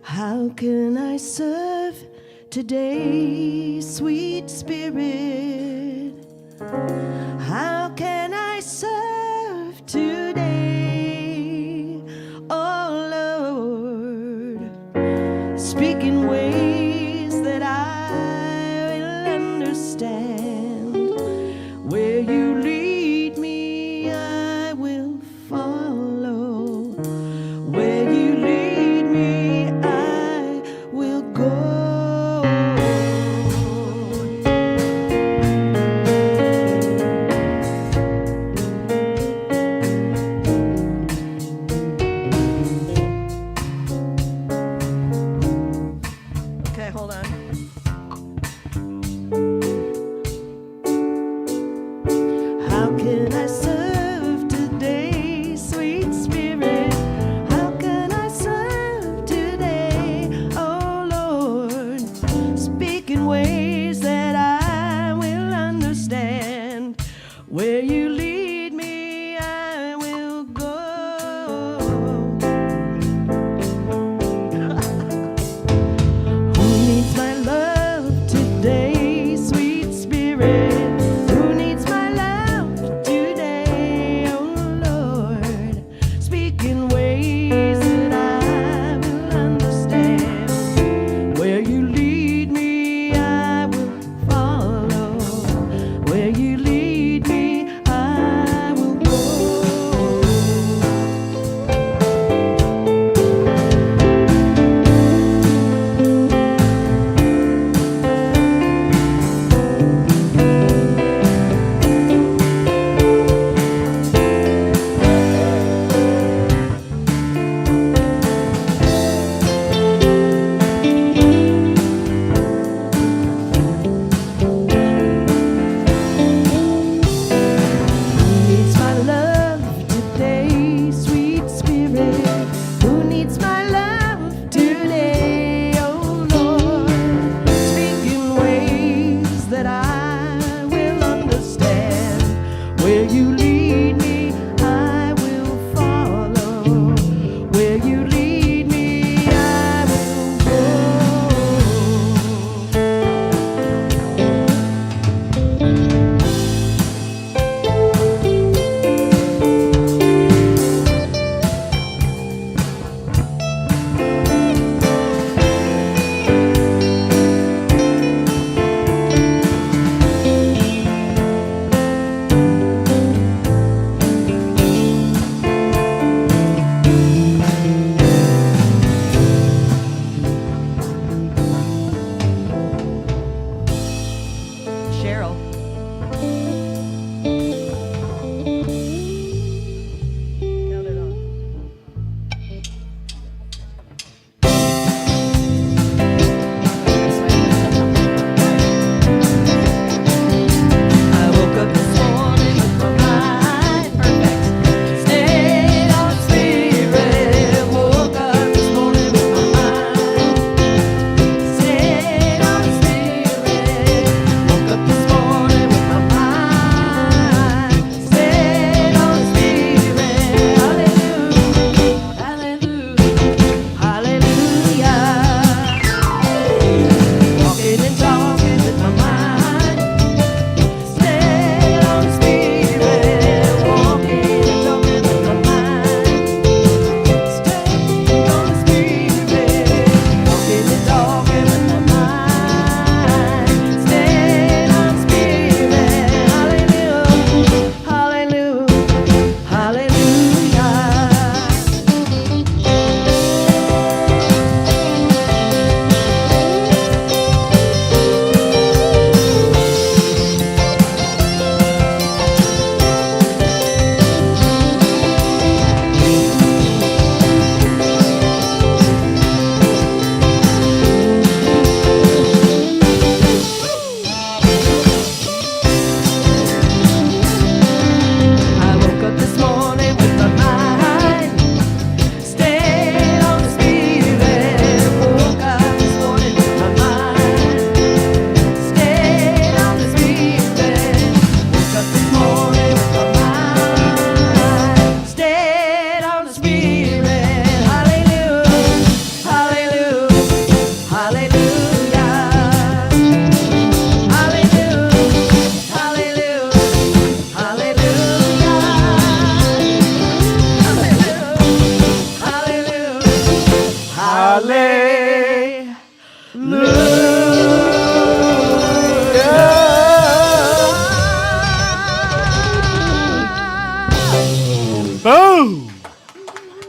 How can I serve today, sweet Spirit? How can I serve today, oh Lord? Speak in ways that I will understand. Where you lead me, I will follow. Where you lead me, I will go.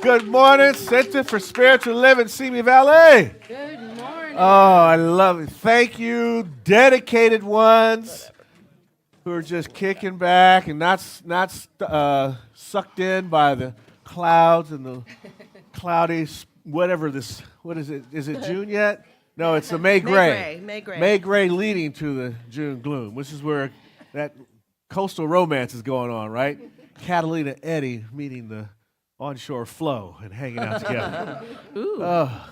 Good morning, Center for Spiritual Living, Simi Valley. Good morning. Oh, I love it. Thank you, dedicated ones who are just kicking back and not sucked in by the clouds and the cloudy, whatever this, what is it? Is it June yet? No, it's the May gray. May gray. May gray leading to the June gloom, which is where that coastal romance is going on, right? Catalina Eddie meeting the onshore flow and hanging out together. Ooh. Oh,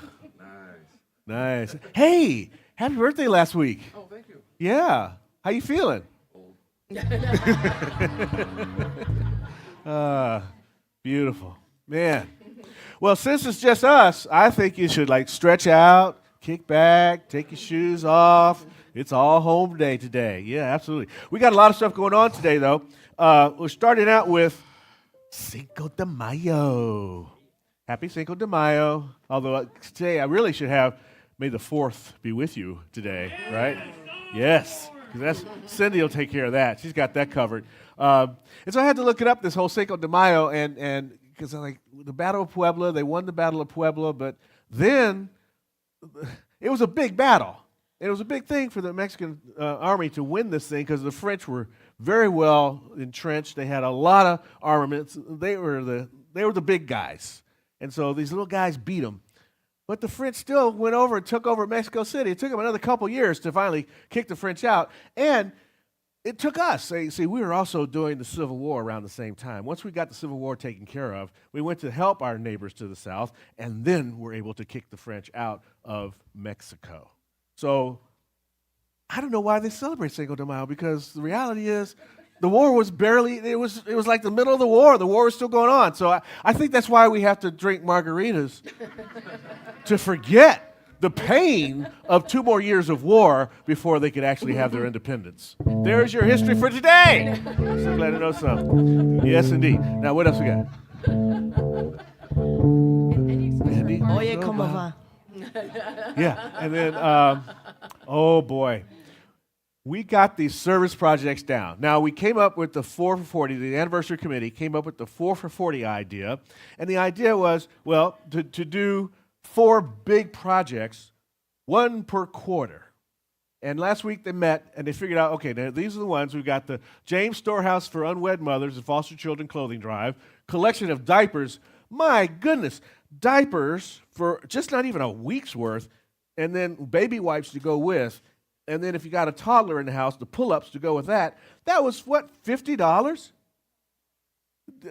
nice. Hey, happy birthday last week. Oh, thank you. Yeah. How you feeling? Old. Beautiful. Man. Well, since it's just us, I think you should stretch out, kick back, take your shoes off. It's all home day today. Yeah, absolutely. We got a lot of stuff going on today, though. We're starting out with Cinco de Mayo. Happy Cinco de Mayo. Although today I really should have May the 4th be with you today, right? Yes. Because Cindy will take care of that. She's got that covered. And so I had to look it up, this whole Cinco de Mayo, and because the Battle of Puebla, they won the Battle of Puebla, but then it was a big battle. It was a big thing for the Mexican army to win this thing because the French were very well entrenched. They had a lot of armaments. They were the big guys, and so these little guys beat them. But the French still went over and took over Mexico City. It took them another couple years to finally kick the French out, and it took us. See, we were also doing the Civil War around the same time. Once we got the Civil War taken care of, we went to help our neighbors to the south, and then we're able to kick the French out of Mexico. So I don't know why they celebrate Cinco de Mayo, because the reality is the war was it was like the middle of the war. The war was still going on. So I think that's why we have to drink margaritas to forget the pain of 2 more years of war before they could actually have their independence. There's your history for today. So glad to know something. Yes, indeed. Now, what else we got? Andy? Oye, ¿cómo va? Yeah, and then, oh boy, we got these service projects down. Now, we came up with the 4 for 40, the anniversary committee came up with the 4 for 40 idea, and the idea was, well, to do 4 big projects, 1 per quarter. And last week they met, and they figured out, okay, now these are the ones. We've got the James Storehouse for Unwed Mothers and Foster Children Clothing Drive, collection of diapers. My goodness, diapers for just not even a week's worth, and then baby wipes to go with, and then if you got a toddler in the house, the pull-ups to go with that. That was, what, $50?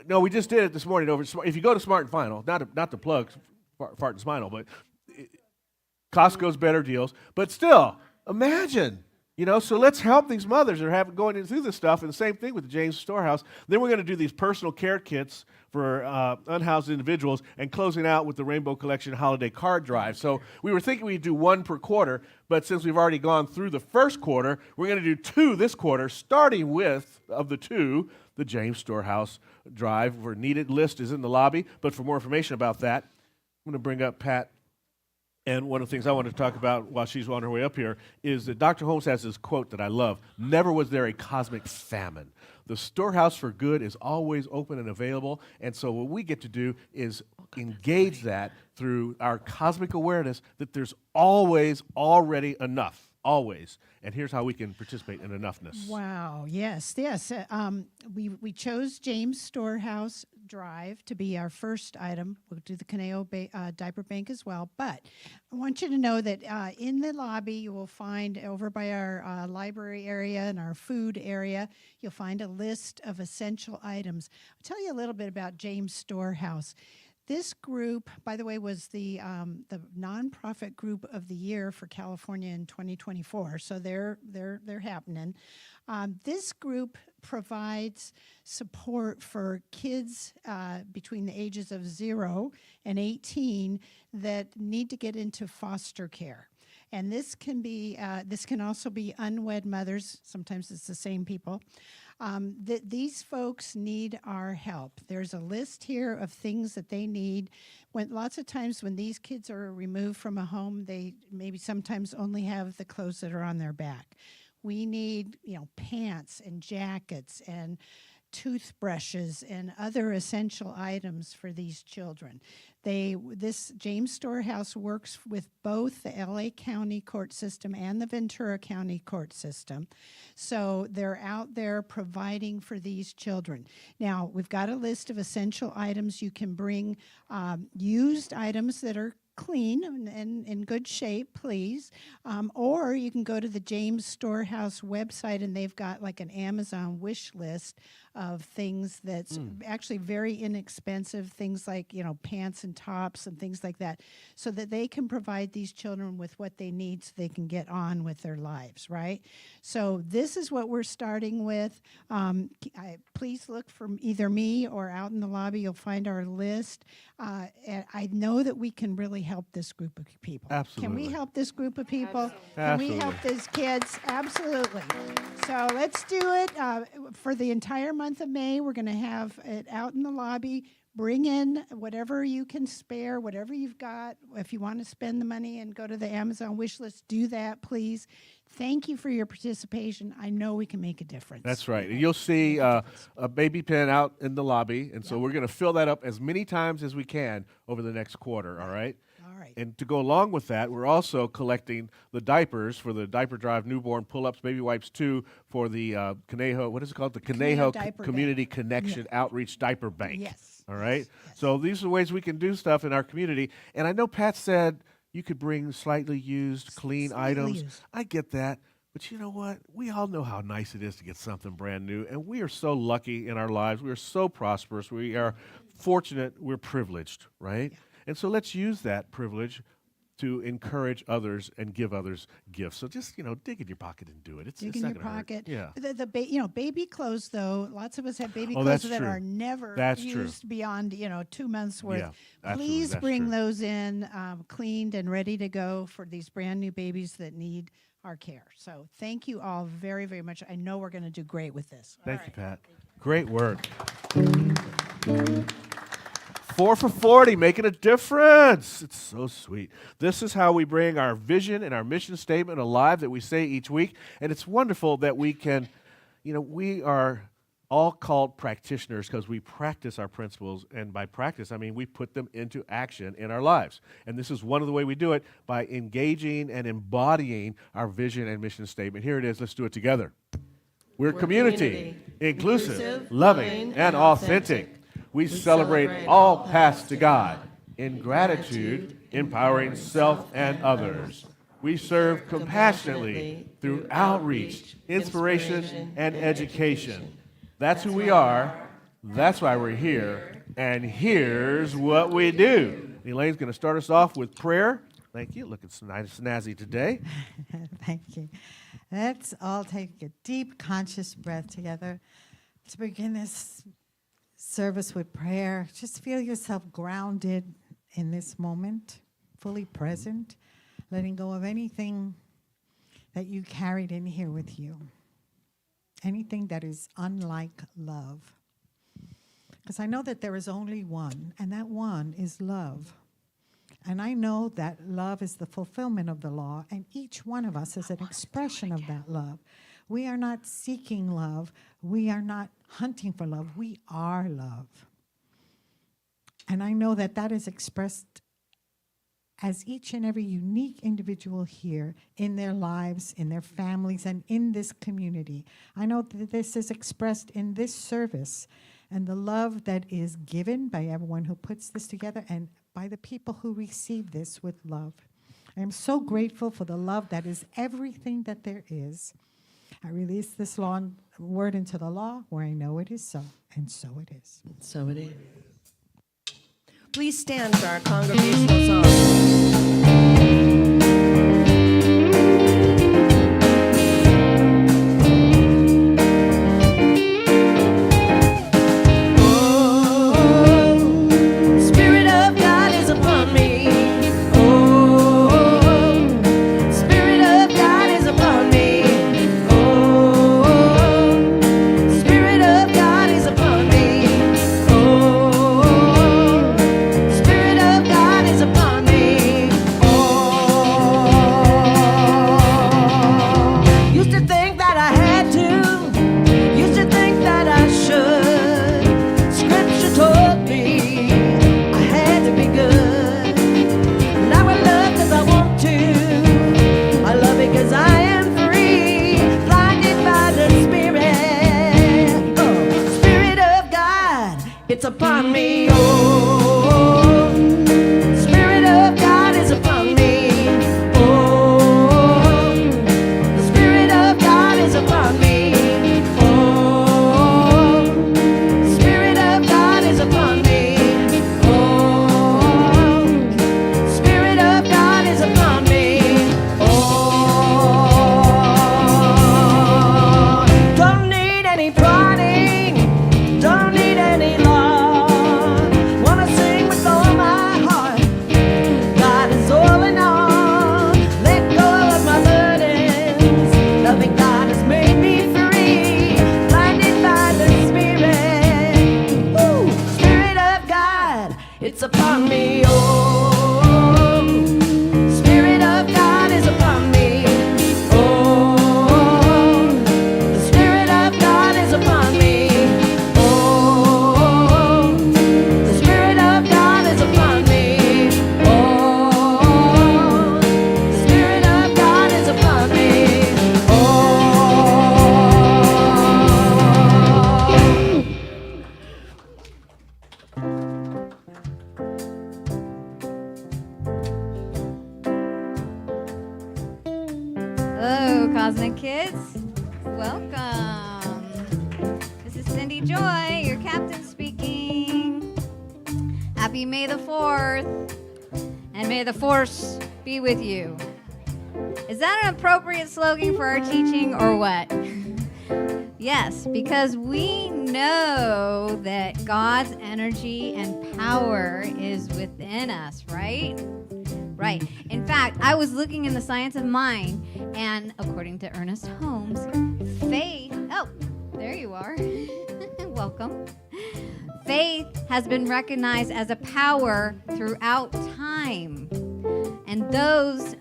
No, we just did it this morning over. If you go to Smart and Final, not to plug Fart and Spinal, but Costco's better deals. But still, imagine. So let's help these mothers that are going through this stuff, and the same thing with the James Storehouse. Then we're going to do these personal care kits for unhoused individuals, and closing out with the Rainbow Collection Holiday Card Drive. So we were thinking we'd do 1 per quarter, but since we've already gone through the first quarter, we're going to do 2 this quarter, starting with, of the 2, the James Storehouse Drive. Where needed list is in the lobby, but for more information about that, I'm going to bring up Pat. And one of the things I want to talk about while she's on her way up here is that Dr. Holmes has this quote that I love: "Never was there a cosmic famine. The storehouse for good is always open and available." And so what we get to do is engage that through our cosmic awareness that there's always already enough. Always. And here's how we can participate in enoughness. Wow, yes. We chose James Storehouse Drive to be our first item. We'll do the Caneo Diaper Bank as well. But I want you to know that in the lobby, you will find, over by our library area and our food area, you'll find a list of essential items. I'll tell you a little bit about James Storehouse. This group, by the way, was the nonprofit group of the year for California in 2024. So they're happening. This group provides support for kids between the ages of 0 and 18 that need to get into foster care. And this can also be unwed mothers. Sometimes it's the same people. These folks need our help. There's a list here of things that they need. Lots of times when these kids are removed from a home, they maybe sometimes only have the clothes that are on their back. We need, pants and jackets and toothbrushes and other essential items for these children. This James Storehouse works with both the LA County court system and the Ventura County court system. So they're out there providing for these children. Now, we've got a list of essential items. You can bring used items that are clean and in good shape, please. Or you can go to the James Storehouse website, and they've got like an Amazon wish list of things that's actually very inexpensive, things like, pants and tops and things like that, so that they can provide these children with what they need so they can get on with their lives, right? So this is what we're starting with. Please look for either me or out in the lobby. You'll find our list. And I know that we can really help this group of people. Absolutely. Can we help this group of people? Absolutely. Can we help these kids? Absolutely. So let's do it. For the entire month of May, we're going to have it out in the lobby. Bring in whatever you can spare, whatever you've got. If you want to spend the money and go to the Amazon wish list, do that, please. Thank you for your participation. I know we can make a difference. That's right. And you'll see a baby pen out in the lobby, and so we're going to fill that up as many times as we can over the next quarter, all right? All right. And to go along with that, we're also collecting the diapers for the Diaper Drive Newborn Pull-Ups, Baby Wipes 2 for the Conejo, what is it called? The Conejo Diaper Community Bank. Connection Outreach Diaper Bank. Yes. All right? Yes. So these are ways we can do stuff in our community. And I know Pat said you could bring slightly used, clean Slightly items. used. I get that. But you know what? We all know how nice it is to get something brand new. And we are so lucky in our lives. We are so prosperous. We are fortunate. We're privileged, right? Yeah. And so let's use that privilege to encourage others and give others gifts. So just, dig in your pocket and do it. It's Dig it's in not your gonna hurt. pocket. Yeah. Baby clothes, though. Lots of us have baby Oh, clothes that's that true. are never That's true. used beyond 2 months worth. Yeah, absolutely, Please that's bring true. those in cleaned and ready to go for these brand new babies that need our care. So thank you all very, very much. I know we're going to do great with this. Thank you, Pat. Great work. 4 for 40, making a difference. It's so sweet. This is how we bring our vision and our mission statement alive that we say each week. And it's wonderful that we can, we are all called practitioners because we practice our principles. And by practice, I mean we put them into action in our lives. And this is one of the way we do it, by engaging and embodying our vision and mission statement. Here it is. Let's do it together. We're community, inclusive, loving, and authentic. We celebrate all paths to God in gratitude, empowering self and others. We serve compassionately through outreach, inspiration, and education. That's who we are. That's why we're here. And here's what we do. Elaine's going to start us off with prayer. Thank you. Looking so nice and snazzy today. Thank you. Let's all take a deep, conscious breath together to begin this service with prayer. Just feel yourself grounded in this moment, fully present, letting go of anything that you carried in here with you, anything that is unlike love. Because I know that there is only one, and that one is love. And I know that love is the fulfillment of the law, and each one of us is an expression of that love. We are not seeking love. We are not hunting for love. We are love. And I know that that is expressed as each and every unique individual here in their lives, in their families, and in this community. I know that this is expressed in this service, and the love that is given by everyone who puts this together and by the people who receive this with love. I am so grateful for the love that is everything that there is. I release this long word into the law where I know it is so, and so it is. So it is. Please stand for our congregational song. Spirit of God is upon me. it's upon me. Oh, Spirit of God is upon me. Oh, the Spirit of God is upon me. Oh, the Spirit of God is upon me. Oh, Spirit of God is upon me. Oh, don't need any prodding, don't need any law. Wanna sing with all my heart. God is all in all. Let go of my burdens. Loving God has made me free. Blinded by the Spirit. Woo! Spirit of God, it's upon me. Oh, Spirit of God is upon me. Oh, the Spirit of God is upon me. Oh, the Spirit of God is upon me. Oh, the Spirit of God is upon me. Hello, Cosmic Kids. Welcome. This is Cindy Joy, your captain speaking. Happy May the 4th, and may the force be with you. Is that an appropriate slogan for our teaching or what? Yes, because we know that God's energy and power is within us, right? Right. In fact, I was looking in the science of mind, and according to Ernest Holmes, faith, oh, there you are. Welcome. Faith has been recognized as a power throughout time. And those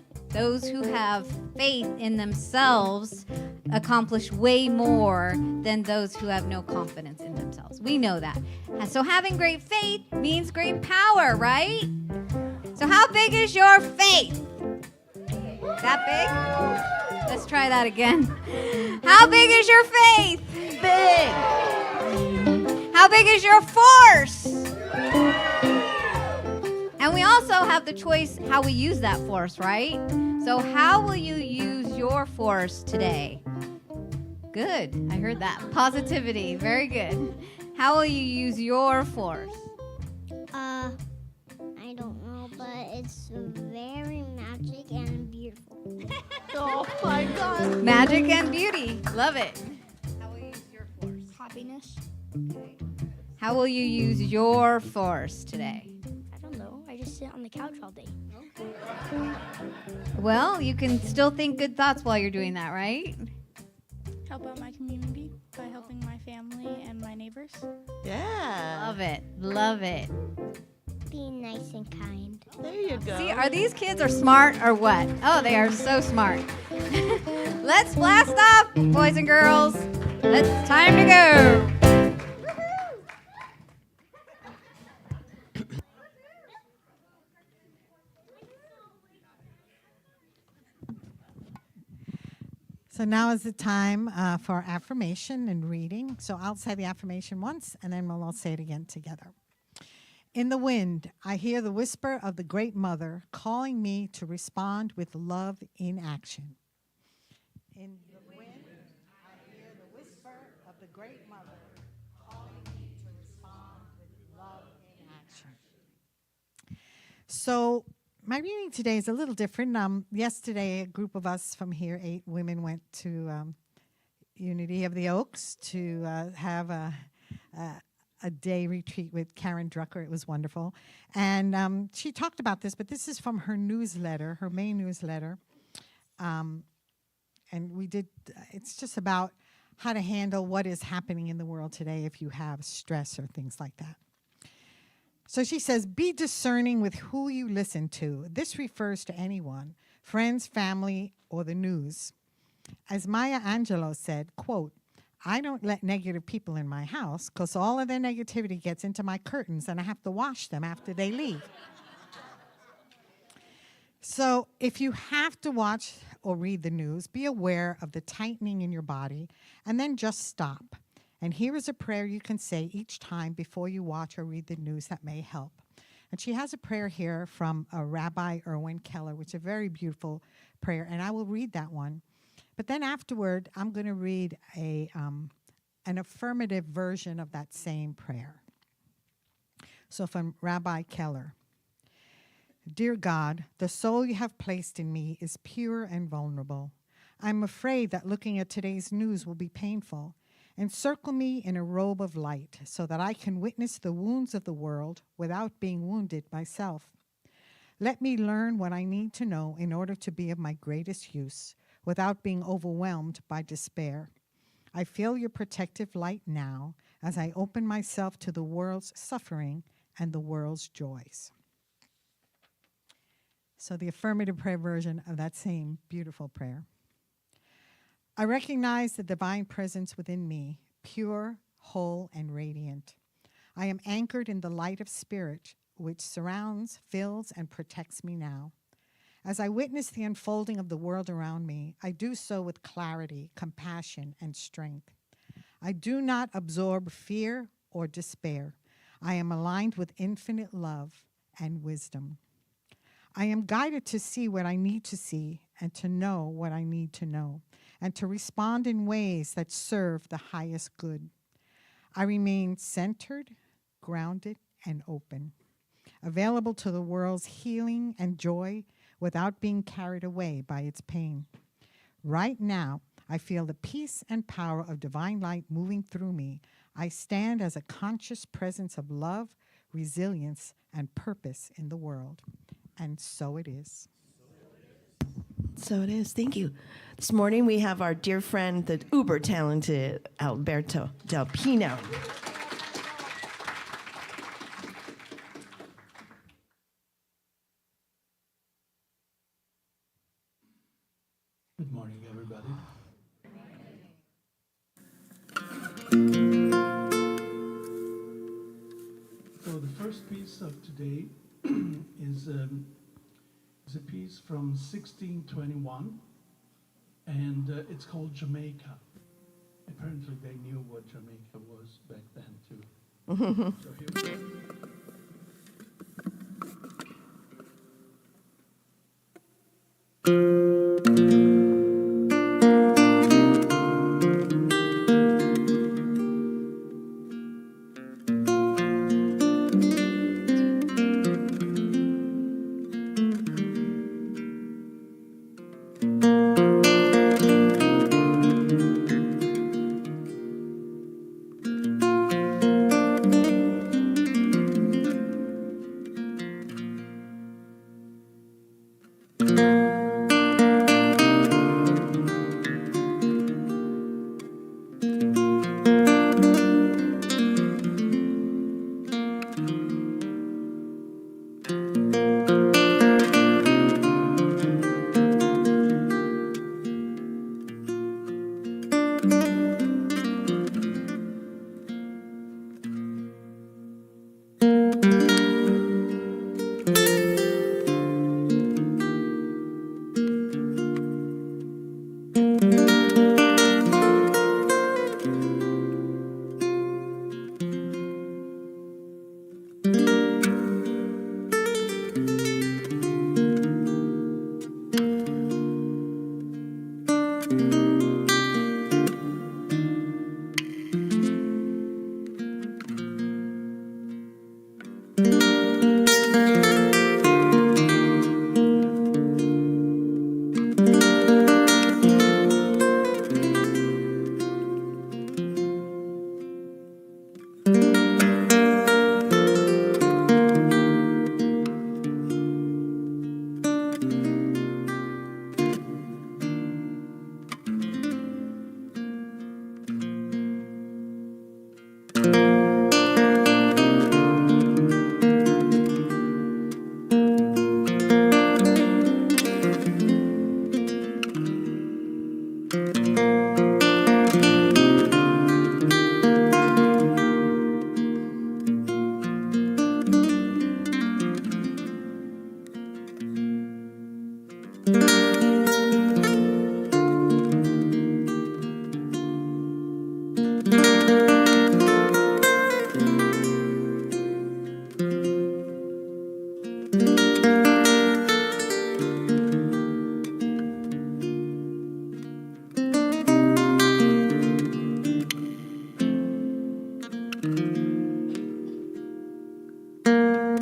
who have faith in themselves accomplish way more than those who have no confidence in themselves. We know that. And so having great faith means great power, right? So how big is your faith? That big? Let's try that again. How big is your faith? Big. How big is your force? And we also have the choice how we use that force, right? So how will you use your force today? Good. I heard that. Positivity. Very good. How will you use your force? I don't know, but it's very magic and beautiful. Oh my God. Magic and beauty. Love it. How will you use your force? Happiness. Okay. How will you use your force today? I don't know. I just sit on the couch all day. Well, you can still think good thoughts while you're doing that, right? Help out my community by helping my family and my neighbors. Yeah. Love it. Love it. Be nice and kind. There you go. See, are these kids are smart or what? Oh, they are so smart. Let's blast off, boys and girls. It's time to go. So now is the time for affirmation and reading. So I'll say the affirmation once, and then we'll all say it again together. In the wind, I hear the whisper of the Great Mother calling me to respond with love in action. In the wind, I hear the whisper of the Great Mother calling me to respond with love in action. So my reading today is a little different. Yesterday, a group of us from here, 8 women, went to Unity of the Oaks to have a day retreat with Karen Drucker. It was wonderful. And she talked about this, but this is from her newsletter, her main newsletter. And we did, it's just about how to handle what is happening in the world today if you have stress or things like that. So she says, be discerning with who you listen to. This refers to anyone, friends, family, or the news. As Maya Angelou said, quote, I don't let negative people in my house because all of their negativity gets into my curtains and I have to wash them after they leave. So if you have to watch or read the news, be aware of the tightening in your body and then just stop And here is a prayer you can say each time before you watch or read the news that may help. And she has a prayer here from Rabbi Erwin Keller, which is a very beautiful prayer, and I will read that one. But then afterward, I'm going to read an affirmative version of that same prayer. So from Rabbi Keller. Dear God, the soul you have placed in me is pure and vulnerable. I'm afraid that looking at today's news will be painful. Encircle me in a robe of light so that I can witness the wounds of the world without being wounded myself. Let me learn what I need to know in order to be of my greatest use without being overwhelmed by despair. I feel your protective light now as I open myself to the world's suffering and the world's joys. So the affirmative prayer version of that same beautiful prayer. I recognize the divine presence within me, pure, whole, and radiant. I am anchored in the light of spirit, which surrounds, fills, and protects me now. As I witness the unfolding of the world around me, I do so with clarity, compassion, and strength. I do not absorb fear or despair. I am aligned with infinite love and wisdom. I am guided to see what I need to see and to know what I need to know, and to respond in ways that serve the highest good. I remain centered, grounded, and open, available to the world's healing and joy without being carried away by its pain. Right now, I feel the peace and power of divine light moving through me. I stand as a conscious presence of love, resilience, and purpose in the world. And so it is. So it is. Thank you. This morning we have our dear friend, the uber talented Alberto del Pino. Good morning, everybody. So the first piece of today is a piece from 1621, and it's called Jamaica. Apparently they knew what Jamaica was back then too. So here we go.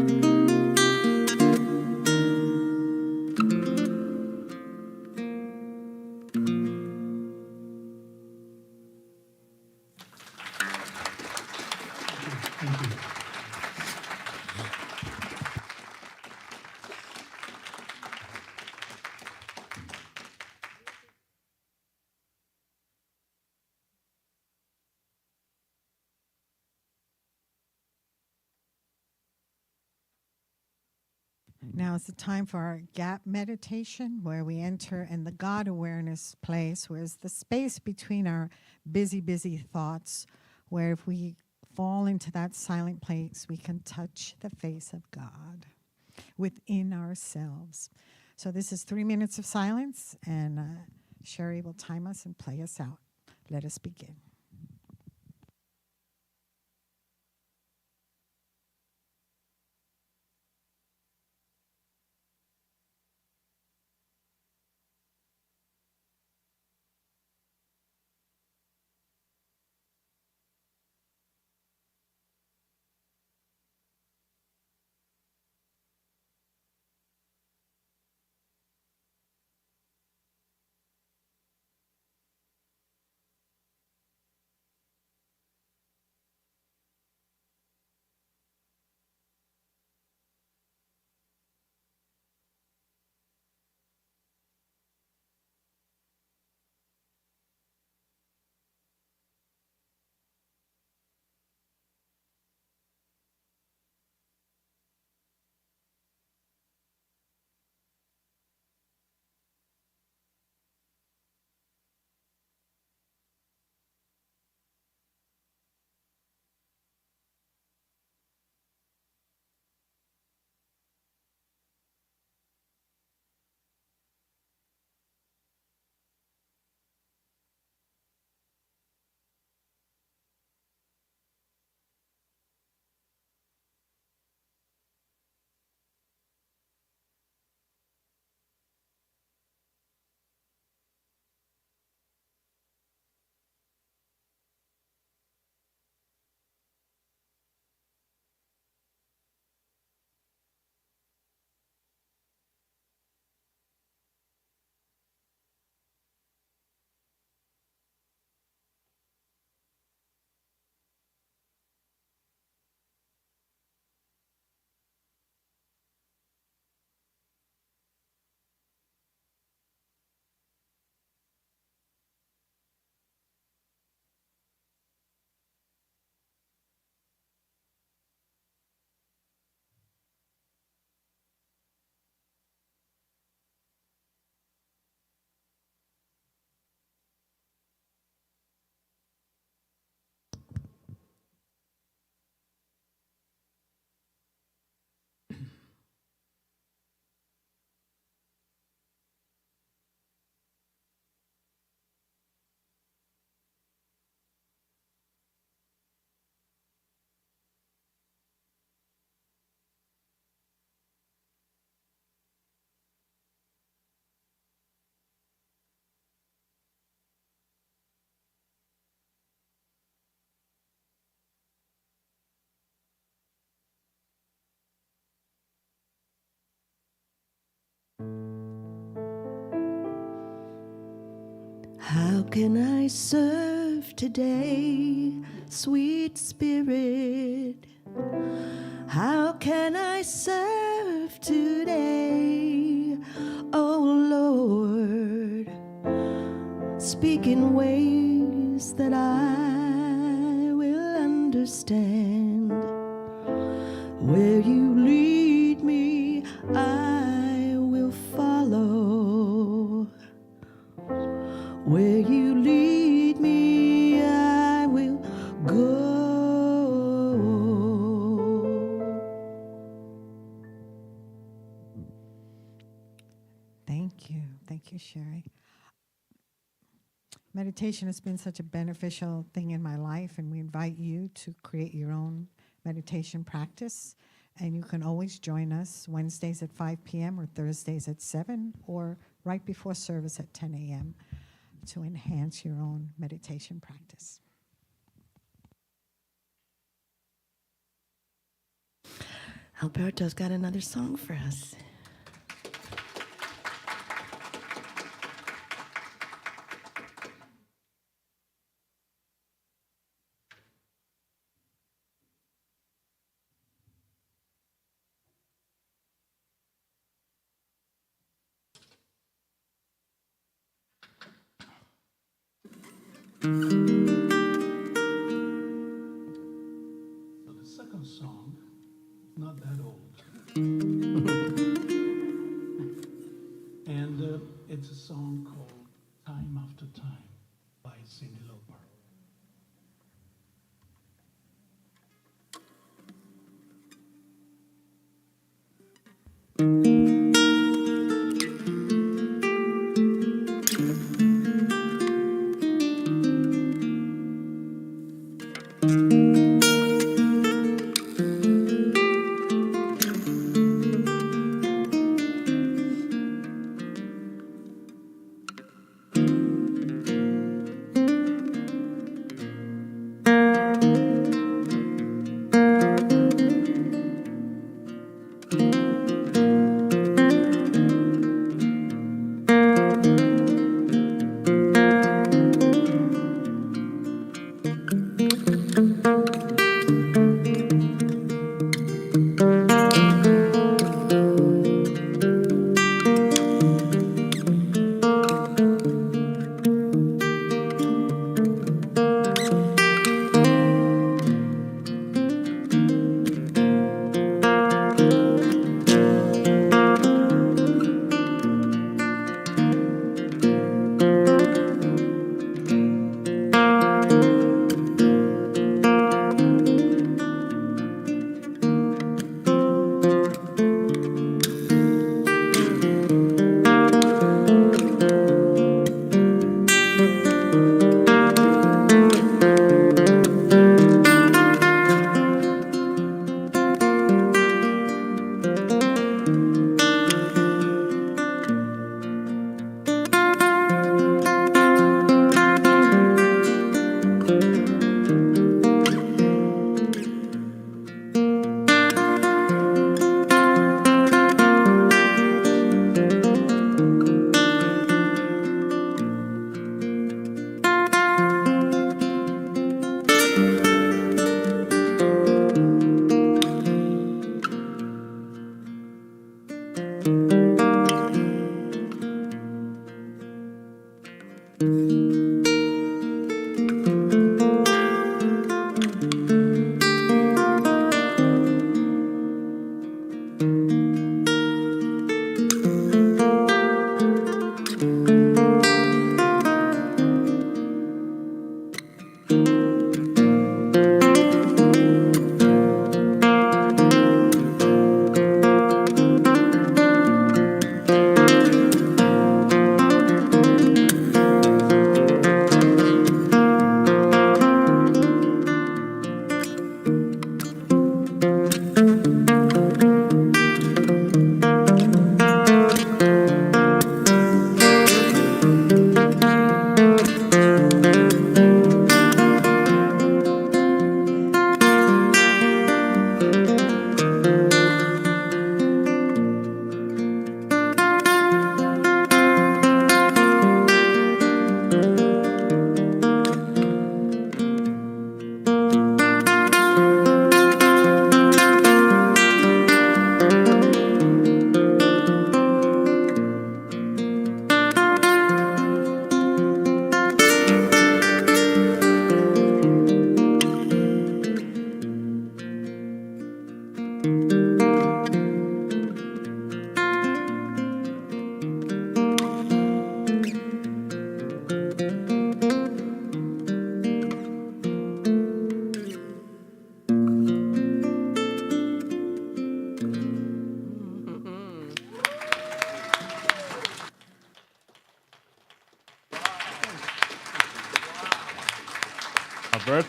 Thank you. Now is the time for our gap meditation, where we enter in the God awareness place, where it's the space between our busy, busy thoughts, where if we fall into that silent place, we can touch the face of God within ourselves. So this is 3 minutes of silence, and Cherie will time us and play us out. Let us begin. How can I serve today, sweet spirit? How can I serve today, oh Lord? Speak in ways that I will understand. Where you lead me, I will follow. Where you lead me, I will go. Thank you. Thank you, Cherie. Meditation has been such a beneficial thing in my life, and we invite you to create your own meditation practice. And you can always join us Wednesdays at 5 p.m. or Thursdays at 7 or right before service at 10 a.m. to enhance your own meditation practice. Alberto's got another song for us. So the second song, not that old. And it's a song called Time After Time by Cyndi Lauper.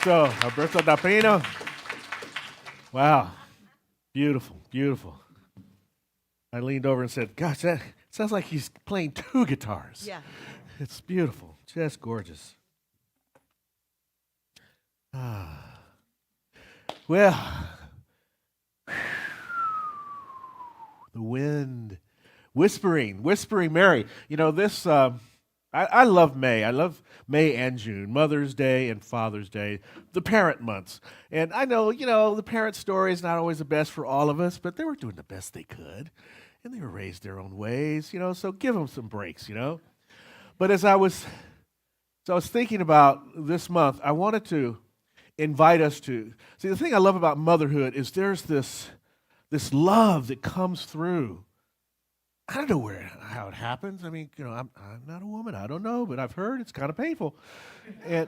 Alberto da Pino. Wow, beautiful, beautiful. I leaned over and said, gosh, that sounds like he's playing two guitars. Yeah. It's beautiful, just gorgeous. Well, the wind, whispering Mary. You know, this, I love May. I love May and June, Mother's Day and Father's Day, the parent months. And I know, you know, the parent story is not always the best for all of us, but they were doing the best they could. And they were raised their own ways, you know, so give them some breaks, you know. But as I was thinking about this month, I wanted to invite us to, see, the thing I love about motherhood is there's this love that comes through. I don't know how it happens. I mean, you know, I'm not a woman. I don't know, but I've heard it's kind of painful. And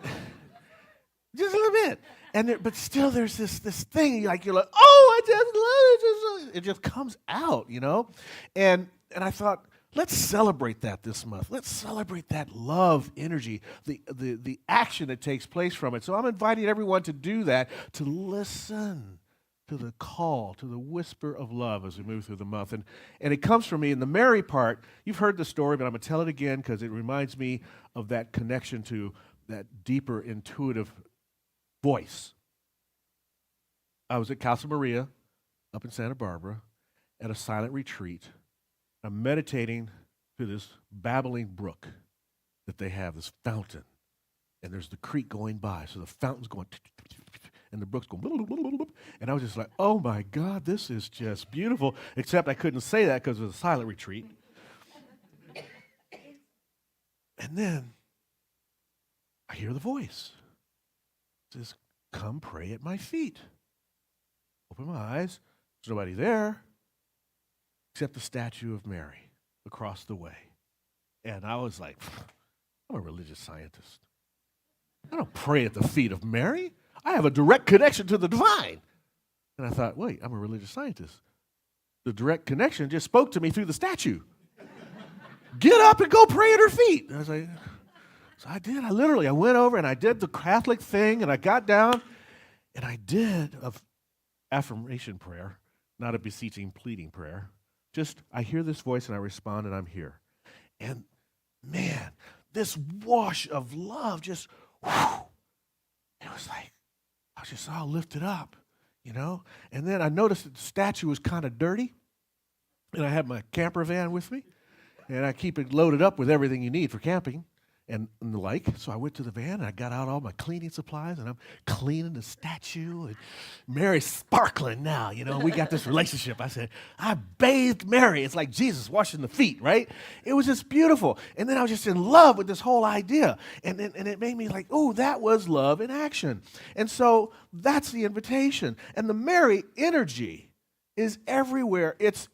just a little bit. But still there's this thing, like you're like, oh, I just love it. It just comes out, you know? And I thought, let's celebrate that this month. Let's celebrate that love energy, the action that takes place from it. So I'm inviting everyone to do that, to listen to the call, to the whisper of love as we move through the month. And it comes from me in the Mary part. You've heard the story, but I'm going to tell it again because it reminds me of that connection to that deeper intuitive voice. I was at Casa Maria up in Santa Barbara at a silent retreat. I'm meditating to this babbling brook that they have, this fountain. And there's the creek going by, so the fountain's going, and the brook's going, and I was just like, oh my God, this is just beautiful, except I couldn't say that because it was a silent retreat. And then I hear the voice. It says, come pray at my feet. Open my eyes. There's nobody there except the statue of Mary across the way. And I was like, I'm a religious scientist. I don't pray at the feet of Mary. I have a direct connection to the divine. And I thought, wait, I'm a religious scientist. The direct connection just spoke to me through the statue. Get up and go pray at her feet. And I was like, so I did. I went over and I did the Catholic thing, and I got down and I did an affirmation prayer, not a beseeching, pleading prayer. Just, I hear this voice and I respond and I'm here. And man, this wash of love just, whew, it was like, I was just all lifted up, you know? And then I noticed that the statue was kind of dirty, and I had my camper van with me, and I keep it loaded up with everything you need for camping and the like. So I went to the van, and I got out all my cleaning supplies, and I'm cleaning the statue, and Mary's sparkling now, you know? We got this relationship. I said, I bathed Mary. It's like Jesus washing the feet, right? It was just beautiful. And then I was just in love with this whole idea, and it made me like, oh, that was love in action. And so that's the invitation. And the Mary energy is everywhere. It's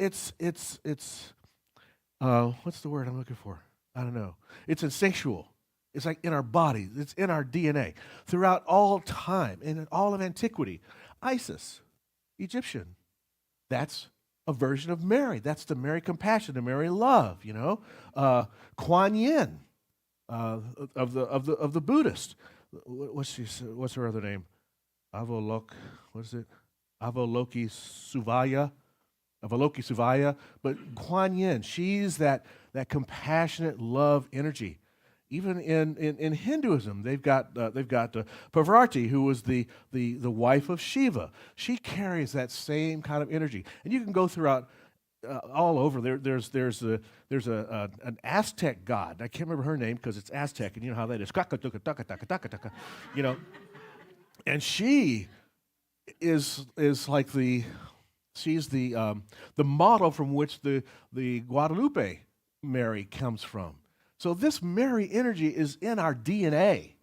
what's the word I'm looking for? I don't know. It's instinctual. It's like in our body. It's in our DNA. Throughout all time, in all of antiquity, Isis, Egyptian, that's a version of Mary. That's the Mary compassion, the Mary love, you know. Kuan Yin of the Buddhist. What's her other name? Avalokitesvaya. But Kuan Yin, she's that compassionate love energy. Even in Hinduism, they've got Parvati, who was the wife of Shiva. She carries that same kind of energy, and you can go throughout all over. There's an Aztec god. I can't remember her name because it's Aztec, and you know how that is. You know, and she is like she's the model from which the Guadalupe Mary comes from. So this Mary energy is in our DNA.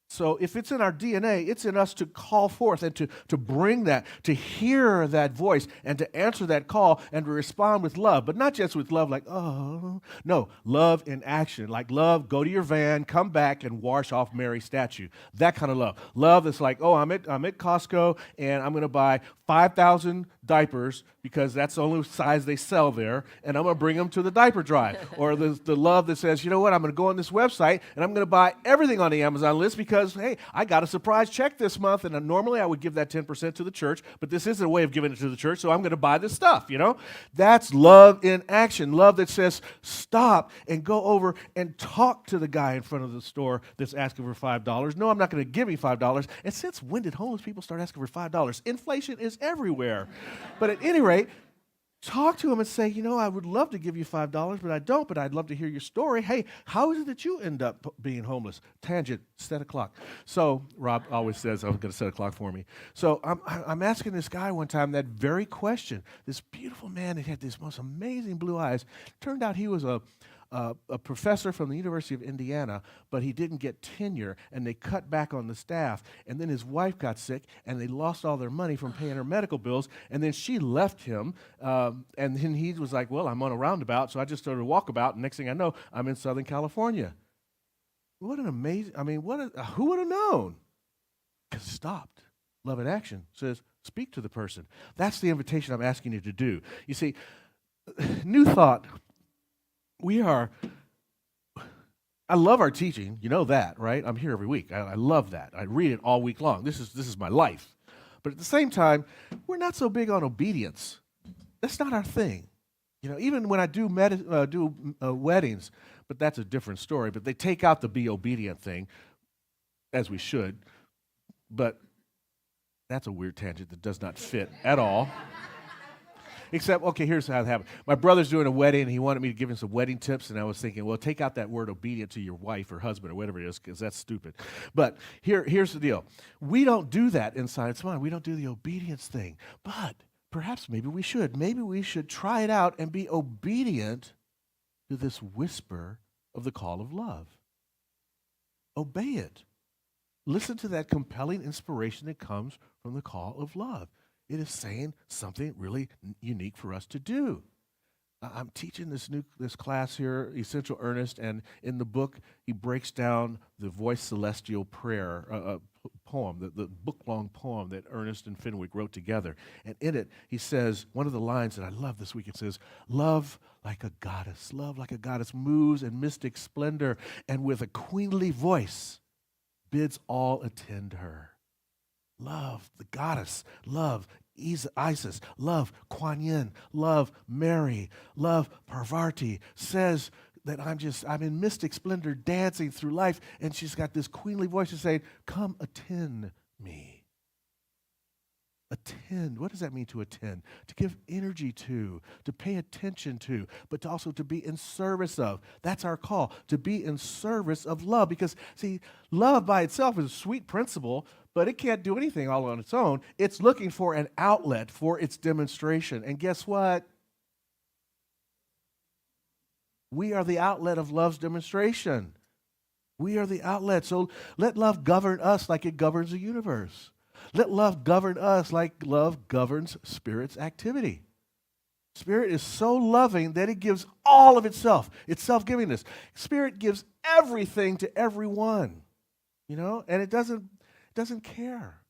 So if it's in our DNA, it's in us to call forth and to bring that, to hear that voice and to answer that call and to respond with love. But not just with love like, oh, no, love in action. Like love, go to your van, come back and wash off Mary's statue. That kind of love. Love that's like, oh, I'm at Costco and I'm going to buy 5,000 diapers because that's the only size they sell there, and I'm going to bring them to the diaper drive. Or the love that says, you know what, I'm going to go on this website and I'm going to buy everything on the Amazon list because, hey, I got a surprise check this month, and normally I would give that 10% to the church, but this isn't a way of giving it to the church, so I'm going to buy this stuff, you know? That's love in action. Love that says, stop and go over and talk to the guy in front of the store that's asking for $5. No, I'm not going to give you $5. And since when did homeless people start asking for $5? Inflation is everywhere. But at any rate, talk to them and say, I would love to give you $5, but I don't, but I'd love to hear your story. Hey, how is it that you end up being homeless? Tangent, set a clock. So Rob always says, I'm going to set a clock for me. So I'm asking this guy one time that very question. This beautiful man that had these most amazing blue eyes. Turned out he was a professor from the University of Indiana, but he didn't get tenure, and they cut back on the staff. And then his wife got sick, and they lost all their money from paying her medical bills, and then she left him, and then he was like, well, I'm on a roundabout, so I just started a walkabout, and next thing I know, I'm in Southern California. What an amazing, who would have known? Because it stopped. Love in Action says, speak to the person. That's the invitation I'm asking you to do. You see, New Thought, I love our teaching. You know that, right? I'm here every week. I love that. I read it all week long. This is my life. But at the same time, we're not so big on obedience. That's not our thing. Even when I do weddings, but that's a different story. But they take out the be obedient thing, as we should. But that's a weird tangent that does not fit at all. Except, okay, here's how it happened. My brother's doing a wedding, and he wanted me to give him some wedding tips, and I was thinking, well, take out that word obedient to your wife or husband or whatever it is, because that's stupid. But here's the deal. We don't do that in Science Mind. We don't do the obedience thing. But perhaps maybe we should. Maybe we should try it out and be obedient to this whisper of the call of love. Obey it. Listen to that compelling inspiration that comes from the call of love. It is saying something really unique for us to do. I'm teaching this class here, Essential Earnest, and in the book, he breaks down the Voice Celestial Prayer poem, the book-long poem that Ernest and Fenwick wrote together. And in it, he says, one of the lines that I love this week, it says, love like a goddess, moves in mystic splendor, and with a queenly voice bids all attend her. Love the goddess, love Isis, love Kuan Yin, love Mary, love Parvati, says that I'm in mystic splendor dancing through life, and she's got this queenly voice to say, come attend me. Attend. What does that mean to attend? To give energy to pay attention to, but also to be in service of. That's our call, to be in service of love. Because, see, love by itself is a sweet principle, but it can't do anything all on its own. It's looking for an outlet for its demonstration. And guess what? We are the outlet of love's demonstration. We are the outlet. So let love govern us like it governs the universe. Let love govern us like love governs Spirit's activity. Spirit is so loving that it gives all of itself. It's self-givingness. Spirit gives everything to everyone, and it doesn't care.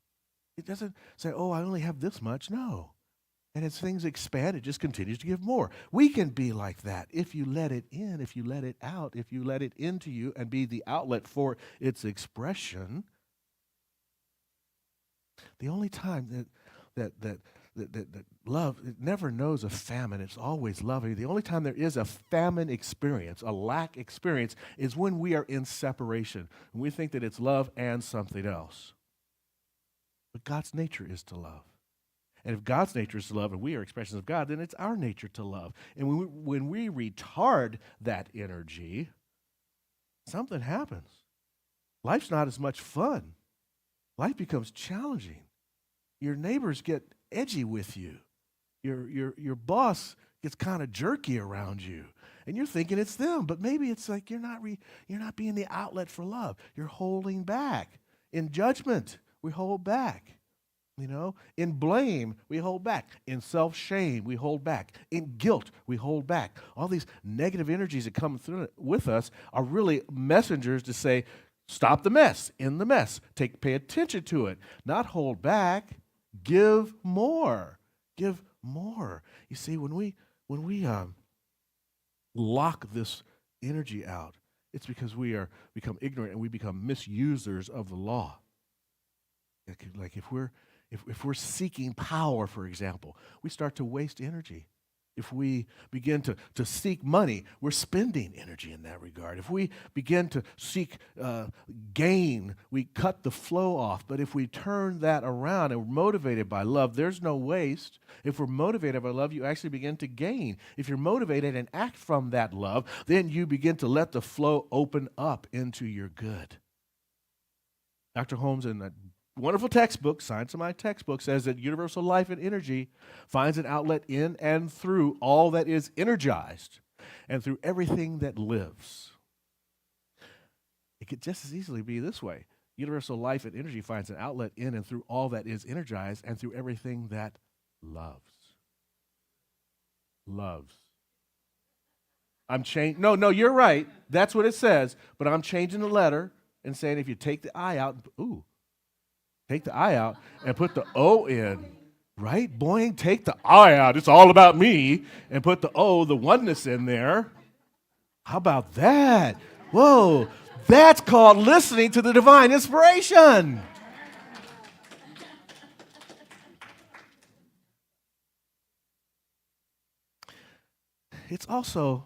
It doesn't say, oh, I only have this much. No. And as things expand, it just continues to give more. We can be like that if you let it in, if you let it out, if you let it into you and be the outlet for its expression. The only time that love, it never knows a famine. It's always loving. The only time there is a famine experience, a lack experience, is when we are in separation. And we think that it's love and something else. But God's nature is to love. And if God's nature is to love and we are expressions of God, then it's our nature to love. And when we retard that energy, something happens. Life's not as much fun. Life becomes challenging. Your neighbors get edgy with you. Your boss gets kind of jerky around you. And you're thinking it's them, but maybe it's like you're not being the outlet for love. You're holding back. In judgment, we hold back. In blame, we hold back. In self-shame, we hold back. In guilt, we hold back. All these negative energies that come through with us are really messengers to say, stop the mess, in the mess. Pay attention to it. Not hold back. Give more. Give more. You see, when we lock this energy out, it's because we become ignorant and we become misusers of the law. Like if we're seeking power, for example, we start to waste energy. If we begin to seek money, we're spending energy in that regard. If we begin to seek gain, we cut the flow off. But if we turn that around and we're motivated by love, there's no waste. If we're motivated by love, you actually begin to gain. If you're motivated and act from that love, then you begin to let the flow open up into your good. Dr. Holmes, in that wonderful textbook, Science of My textbook, says that universal life and energy finds an outlet in and through all that is energized and through everything that lives. It could just as easily be this way. Universal life and energy finds an outlet in and through all that is energized and through everything that loves. Loves. No, you're right. That's what it says. But I'm changing the letter and saying if you take the I out, take the I out and put the O in, right? Boing, take the I out. It's all about me. And put the O, the oneness in there. How about that? Whoa, that's called listening to the divine inspiration. It's also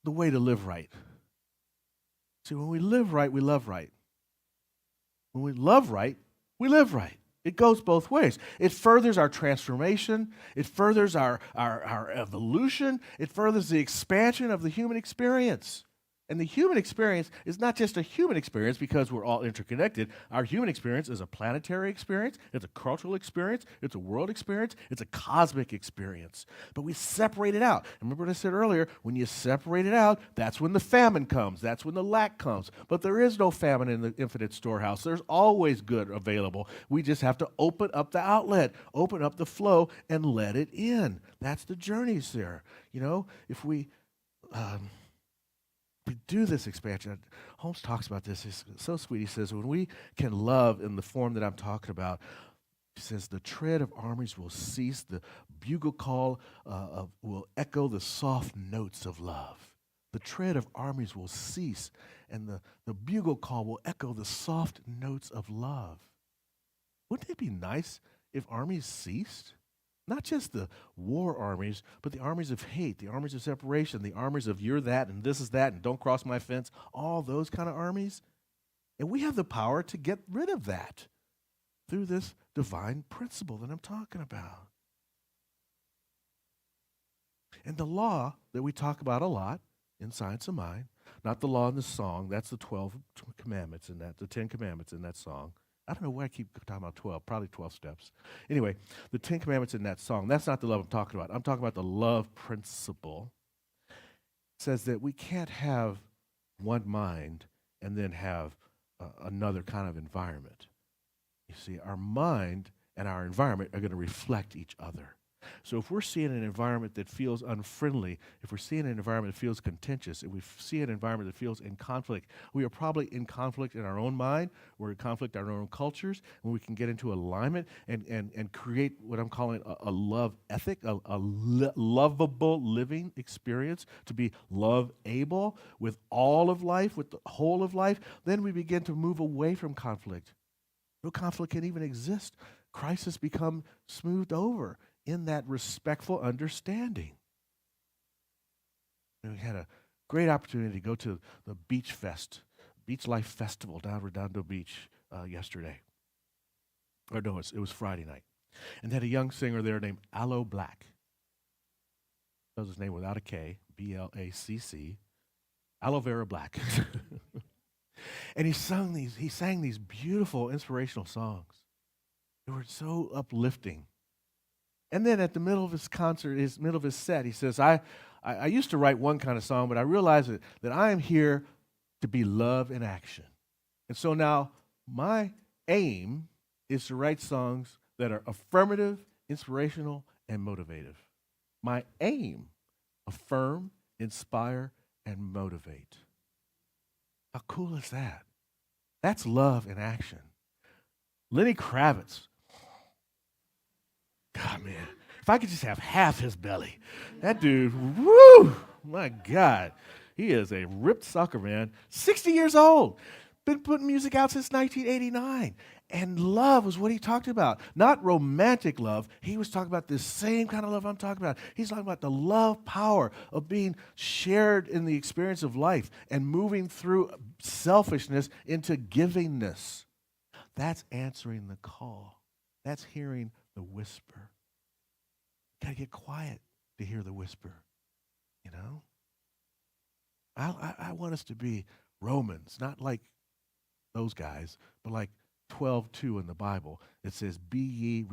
the way to live right. See, when we live right, we love right. When we love right, we live right. It goes both ways. It furthers our transformation. It furthers our evolution. It furthers the expansion of the human experience. And the human experience is not just a human experience because we're all interconnected. Our human experience is a planetary experience. It's a cultural experience. It's a world experience. It's a cosmic experience. But we separate it out. Remember what I said earlier? When you separate it out, that's when the famine comes. That's when the lack comes. But there is no famine in the infinite storehouse. There's always good available. We just have to open up the outlet, open up the flow, and let it in. That's the journeys there. You know, if we do this expansion. Holmes talks about this. It's so sweet. He says, when we can love in the form that I'm talking about, he says, the tread of armies will cease. The bugle call will echo the soft notes of love. The tread of armies will cease, and the bugle call will echo the soft notes of love. Wouldn't it be nice if armies ceased? Not just the war armies, but the armies of hate, the armies of separation, the armies of you're that and this is that and don't cross my fence, all those kind of armies. And we have the power to get rid of that through this divine principle that I'm talking about. And the law that we talk about a lot in Science of Mind, not the law in the song, that's the 12 commandments in that, the 10 commandments in that song. I don't know why I keep talking about 12, probably 12 steps. Anyway, the 10 commandments in that song, that's not the love I'm talking about. I'm talking about the love principle. It says that we can't have one mind and then have another kind of environment. You see, our mind and our environment are going to reflect each other. So if we're seeing an environment that feels unfriendly, if we're seeing an environment that feels contentious, if we see an environment that feels in conflict, we are probably in conflict in our own mind, we're in conflict in our own cultures, and we can get into alignment and create what I'm calling a love ethic, a lovable living experience, to be love-able with all of life, with the whole of life. Then we begin to move away from conflict. No conflict can even exist. Crisis become smoothed over in that respectful understanding. And we had a great opportunity to go to the Beach Life Festival down Redondo Beach yesterday. Or no, it was Friday night. And they had a young singer there named Aloe Black. That was his name without a K, B-L-A-C-C. Aloe Vera Black. And he sang these beautiful inspirational songs. They were so uplifting. And then at the middle of his concert, middle of his set, he says, I used to write one kind of song, but I realized that I am here to be love in action. And so now my aim is to write songs that are affirmative, inspirational, and motivative. My aim, affirm, inspire, and motivate. How cool is that? That's love in action. Lenny Kravitz. God, man, if I could just have half his belly. That dude, woo, my God. He is a ripped sucker, man. 60 years old. Been putting music out since 1989. And love was what he talked about. Not romantic love. He was talking about this same kind of love I'm talking about. He's talking about the love power of being shared in the experience of life and moving through selfishness into givingness. That's answering the call. That's hearing the whisper. Got to get quiet to hear the whisper, you know? I want us to be Romans, not like those guys, but like 12:2 in the Bible. It says, be ye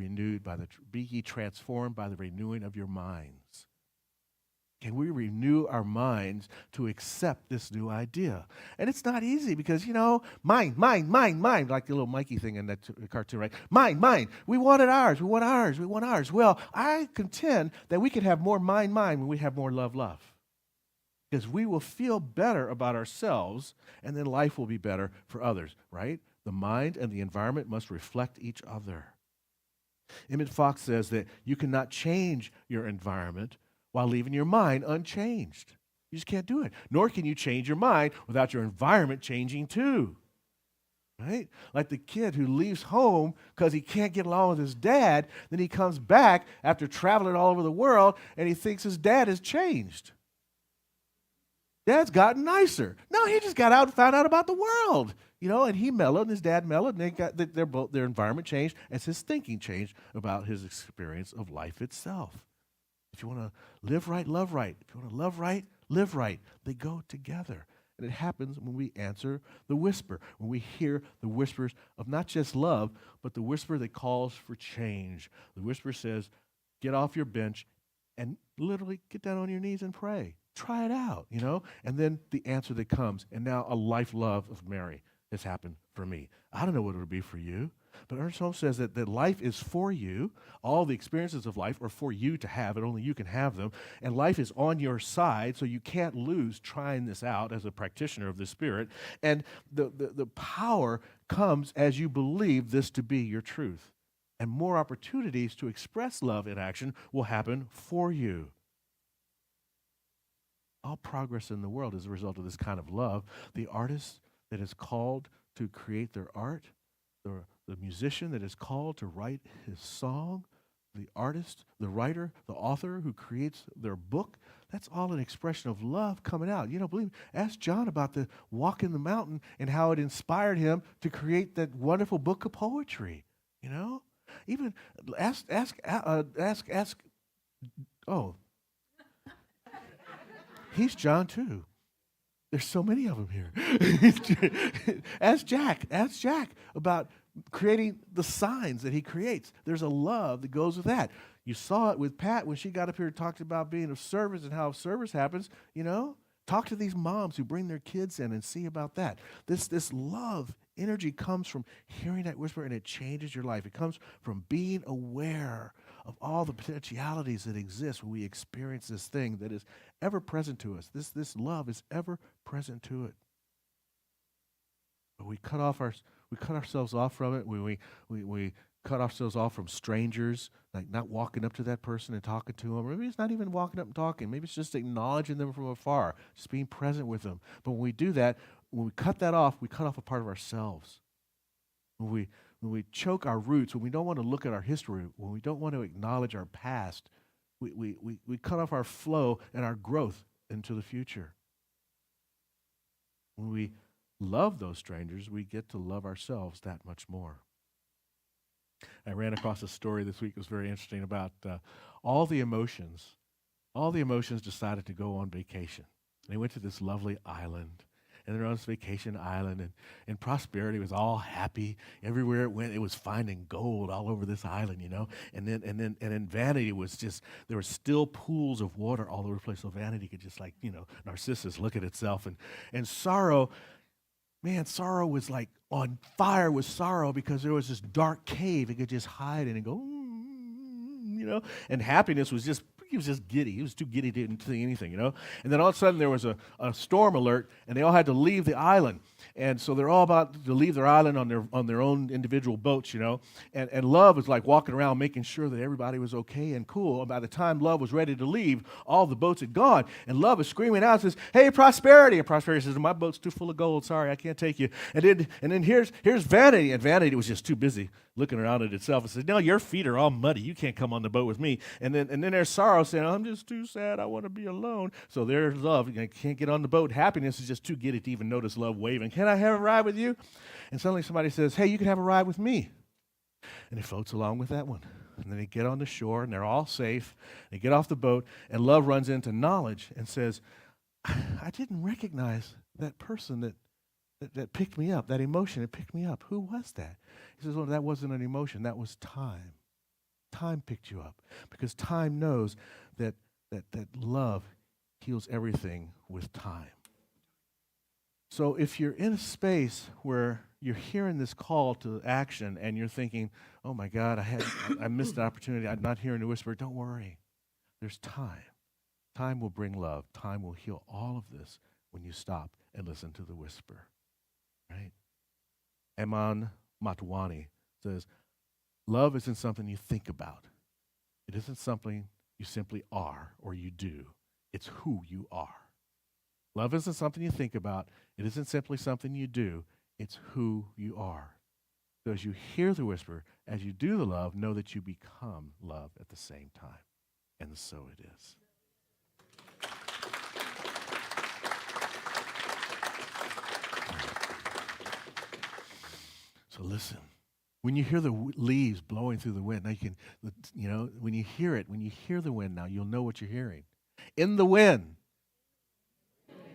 transformed by the renewing of your minds. Can we renew our minds to accept this new idea? And it's not easy because, mind, like the little Mikey thing in that cartoon, right? Mind. We wanted ours. We want ours. Well, I contend that we can have more mind when we have more love. Because we will feel better about ourselves, and then life will be better for others, right? The mind and the environment must reflect each other. Emmett Fox says that you cannot change your environment while leaving your mind unchanged. You just can't do it. Nor can you change your mind without your environment changing too. Right? Like the kid who leaves home because he can't get along with his dad, then he comes back after traveling all over the world, and he thinks his dad has changed. Dad's gotten nicer. No, he just got out and found out about the world. And he mellowed, and his dad mellowed, and their environment changed as his thinking changed about his experience of life itself. If you want to live right, love right. If you want to love right, live right. They go together. And it happens when we answer the whisper, when we hear the whispers of not just love, but the whisper that calls for change. The whisper says, get off your bench and literally get down on your knees and pray. Try it out, And then the answer that comes, and now a life love of Mary has happened for me. I don't know what it would be for you, but Ernest Holmes says that life is for you. All the experiences of life are for you to have, and only you can have them. And life is on your side, so you can't lose trying this out as a practitioner of the Spirit. And the power comes as you believe this to be your truth. And more opportunities to express love in action will happen for you. All progress in the world is a result of this kind of love. The artist that is called to create their art, the musician that is called to write his song, the artist, the writer, the author who creates their book, that's all an expression of love coming out. Believe me, ask John about the walk in the mountain and how it inspired him to create that wonderful book of poetry. Even ask. Oh, he's John too. There's so many of them here. Ask Jack about creating the signs that he creates. There's a love that goes with that. You saw it with Pat when she got up here and talked about being of service and how service happens. Talk to these moms who bring their kids in and see about that. This love energy comes from hearing that whisper, and it changes your life. It comes from being aware of all the potentialities that exist when we experience this thing that is ever present to us. This love is ever present to it. But we cut ourselves off from it. We cut ourselves off from strangers, like not walking up to that person and talking to them. Maybe it's not even walking up and talking. Maybe it's just acknowledging them from afar, just being present with them. But when we do that, when we cut that off, we cut off a part of ourselves. When we choke our roots, when we don't want to look at our history, when we don't want to acknowledge our past, we cut off our flow and our growth into the future. When we love those strangers, we get to love ourselves that much more. I ran across a story this week that was very interesting about all the emotions decided to go on vacation. They went to this lovely island. And they're on this vacation island, and prosperity was all happy. Everywhere it went, it was finding gold all over this island, And then vanity was just, there were still pools of water all over the place. So vanity could just Narcissus look at itself. And sorrow, sorrow was like on fire with sorrow because there was this dark cave it could just hide in and go, you know. And happiness was just, he was just giddy. He was too giddy to see anything, you know. And then all of a sudden there was a storm alert, and they all had to leave the island. And so they're all about to leave their island on their own individual boats, you know. And Love was like walking around making sure that everybody was okay and cool. And by the time Love was ready to leave, all the boats had gone. And Love is screaming out and says, "Hey, Prosperity!" And Prosperity says, "My boat's too full of gold. Sorry, I can't take you." And then here's Vanity. And Vanity was just too busy looking around at itself and said, "No, your feet are all muddy. You can't come on the boat with me." And then there's Sorrow saying, "I'm just too sad. I want to be alone." So there's Love. You can't get on the boat. Happiness is just too giddy to even notice Love waving. "Can I have a ride with you?" And suddenly somebody says, "Hey, you can have a ride with me." And he floats along with that one. And then they get on the shore, and they're all safe. They get off the boat, and Love runs into Knowledge and says, "I didn't recognize that person that picked me up, that emotion that picked me up. Who was that?" He says, "Well, that wasn't an emotion. That was time. Time picked you up, because time knows that love heals everything with time." So if you're in a space where you're hearing this call to action and you're thinking, "Oh my God, I missed the opportunity. I'm not hearing the whisper," don't worry. There's time. Time will bring love. Time will heal all of this when you stop and listen to the whisper. Right? Eman Matwani says, "Love isn't something you think about. It isn't something you simply are or you do. It's who you are. Love isn't something you think about. It isn't simply something you do. It's who you are. So as you hear the whisper, as you do the love, know that you become love at the same time." And so it is. So listen. When you hear the leaves blowing through the wind, now you can, you know, when you hear the wind now, you'll know what you're hearing. In the wind,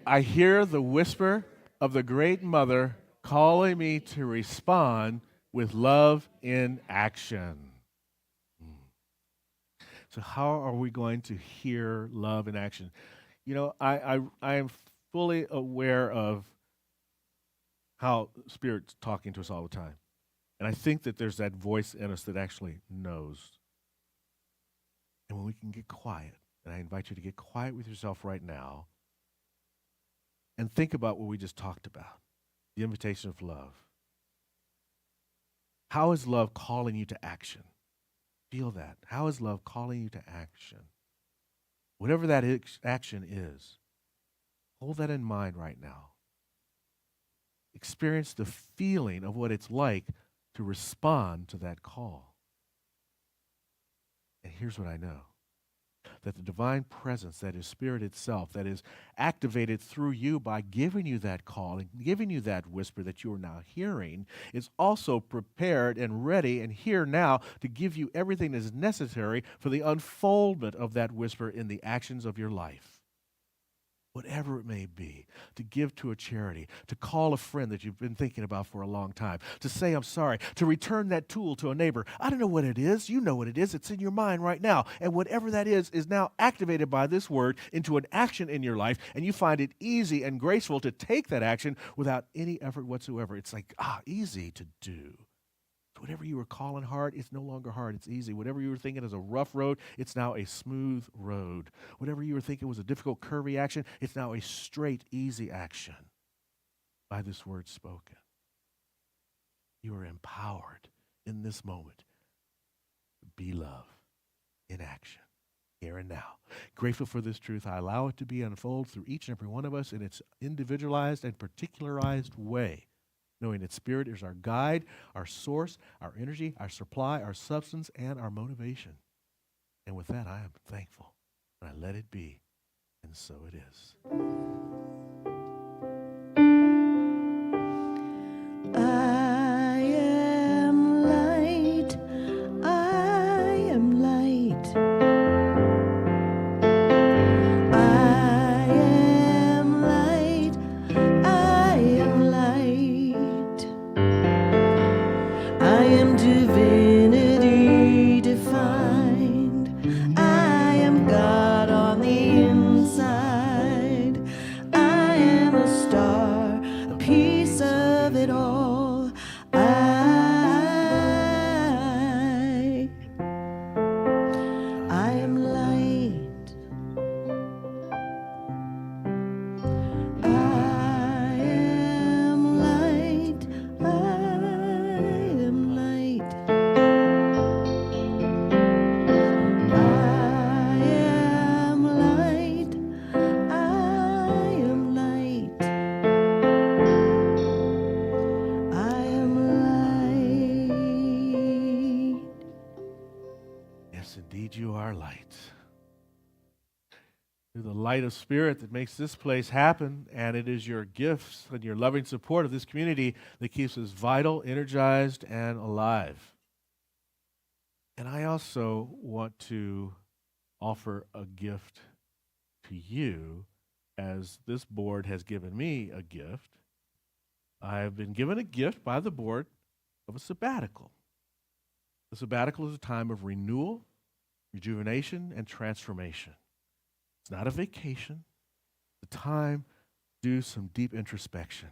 I hear the whisper of the Great Mother calling me to respond with love in action. So how are we going to hear love in action? You know, I am fully aware of how Spirit's talking to us all the time. And I think that there's that voice in us that actually knows. And when we can get quiet, and I invite you to get quiet with yourself right now and think about what we just talked about, the invitation of love. How is love calling you to action? Feel that. How is love calling you to action? Whatever that action is, hold that in mind right now. Experience the feeling of what it's like to respond to that call. And here's what I know. That the divine presence, that is Spirit itself, that is activated through you by giving you that call and giving you that whisper that you are now hearing, is also prepared and ready and here now to give you everything that is necessary for the unfoldment of that whisper in the actions of your life. Whatever it may be, to give to a charity, to call a friend that you've been thinking about for a long time, to say I'm sorry, to return that tool to a neighbor. I don't know what it is. You know what it is. It's in your mind right now. And whatever that is now activated by this word into an action in your life, and you find it easy and graceful to take that action without any effort whatsoever. It's like, easy to do. Whatever you were calling hard, it's no longer hard. It's easy. Whatever you were thinking is a rough road, it's now a smooth road. Whatever you were thinking was a difficult, curvy action, it's now a straight, easy action by this word spoken. You are empowered in this moment to be love in action, here and now. Grateful for this truth. I allow it to be unfold through each and every one of us in its individualized and particularized way, knowing that Spirit is our guide, our source, our energy, our supply, our substance, and our motivation. And with that, I am thankful. And I let it be. And so it is. I am light. I am light. I am light. I am light. I am divinity defined. I am God on the inside. I You're the light of spirit that makes this place happen, and it is your gifts and your loving support of this community that keeps us vital, energized, and alive. And I also want to offer a gift to you, as this board has given me a gift. I have been given a gift by the board of a sabbatical. The sabbatical is a time of renewal, rejuvenation, and transformation. It's not a vacation. It's a time to do some deep introspection.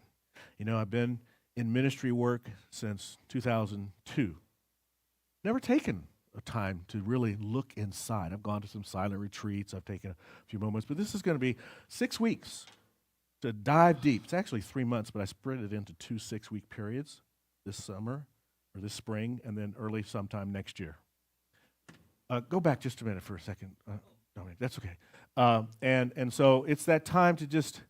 You know, I've been in ministry work since 2002. Never taken a time to really look inside. I've gone to some silent retreats. I've taken a few moments, but this is going to be 6 weeks to dive deep. It's actually 3 months, but I spread it into 2 6-week periods this summer or this spring, and then early sometime next year. Go back just a minute for a second. Dominic, that's okay. And so it's that time to just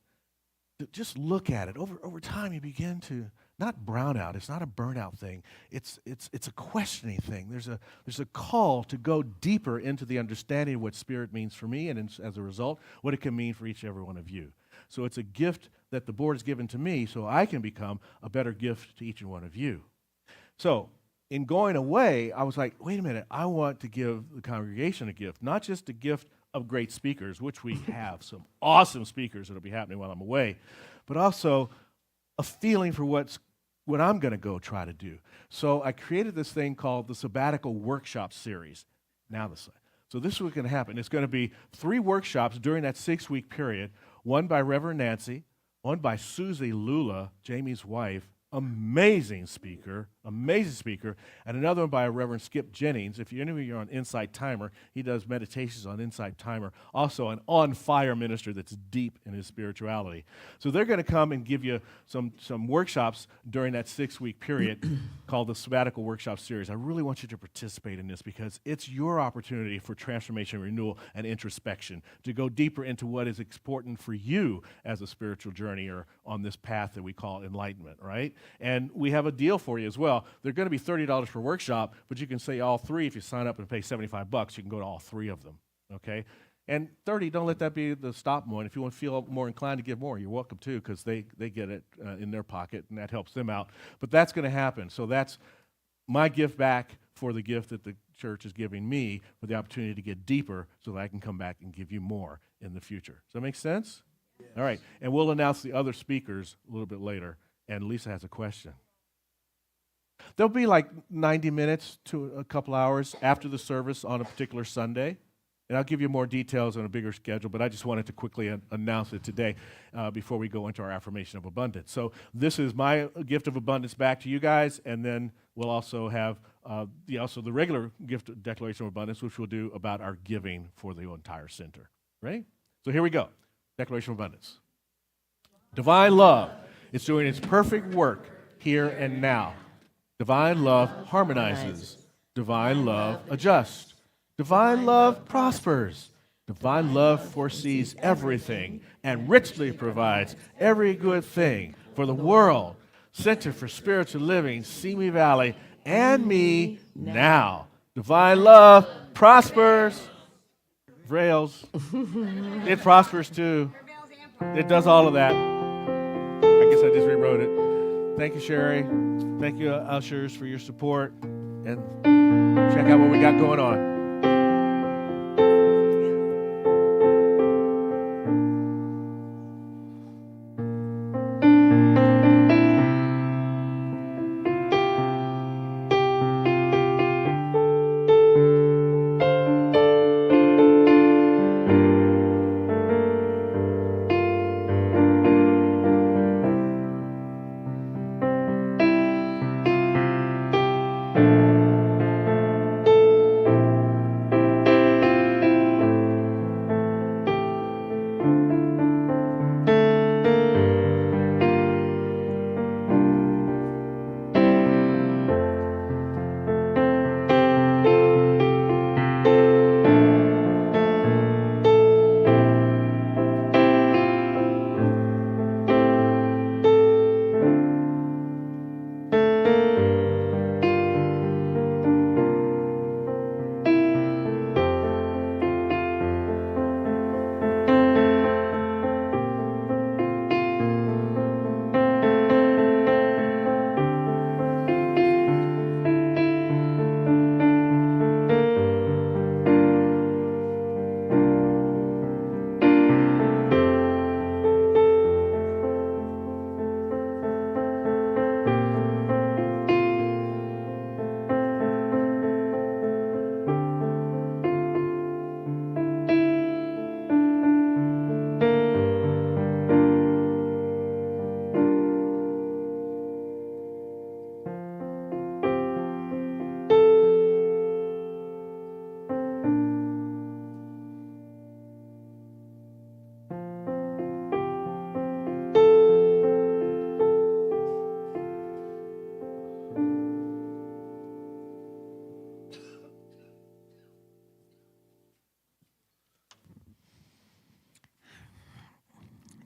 look at it. Over time, you begin to not brown out. It's not a burnout thing. It's a questioning thing. There's a call to go deeper into the understanding of what Spirit means for me, and as a result, what it can mean for each and every one of you. So it's a gift that the board has given to me, so I can become a better gift to each and one of you. So in going away, I was like, wait a minute, I want to give the congregation a gift, not just a gift of great speakers, which we have some awesome speakers that'll be happening while I'm away, but also a feeling for what I'm going to go try to do. So I created this thing called the Sabbatical Workshop Series. So this is what's going to happen. It's going to be 3 workshops during that 6-week period, one by Reverend Nancy, one by Susie Lula, Jamie's wife, amazing speaker, and another one by Reverend Skip Jennings. If any of you are on Insight Timer, he does meditations on Insight Timer, also an on-fire minister that's deep in his spirituality. So they're going to come and give you some workshops during that 6-week period called the Sabbatical Workshop Series. I really want you to participate in this because it's your opportunity for transformation, renewal, and introspection, to go deeper into what is important for you as a spiritual journeyer on this path that we call enlightenment, right? And we have a deal for you as well. They're going to be $30 per workshop, but you can say all 3 if you sign up and pay $75. You can go to all 3 of them, okay? And 30, don't let that be the stop point. If you want to feel more inclined to give more, you're welcome to, because they get it in their pocket, and that helps them out. But that's going to happen. So that's my gift back for the gift that the church is giving me, for the opportunity to get deeper so that I can come back and give you more in the future. Does that make sense? Yes. All right. And we'll announce the other speakers a little bit later. And Lisa has a question. There'll be like 90 minutes to a couple hours after the service on a particular Sunday. And I'll give you more details on a bigger schedule, but I just wanted to quickly announce it today before we go into our affirmation of abundance. So this is my gift of abundance back to you guys, and then we'll also have the regular gift of declaration of abundance, which we'll do about our giving for the entire center. Right? So here we go. Declaration of abundance. Divine love. It's doing its perfect work here and now. Divine love harmonizes. Divine love adjusts. Divine love prospers. Divine love foresees everything and richly provides every good thing for the world. Center for Spiritual Living, Simi Valley, and me now. Divine love prospers. Rails. It prospers too. It does all of that. I guess I just rewrote it. Thank you, Cherie. Thank you, ushers, for your support. And check out what we got going on.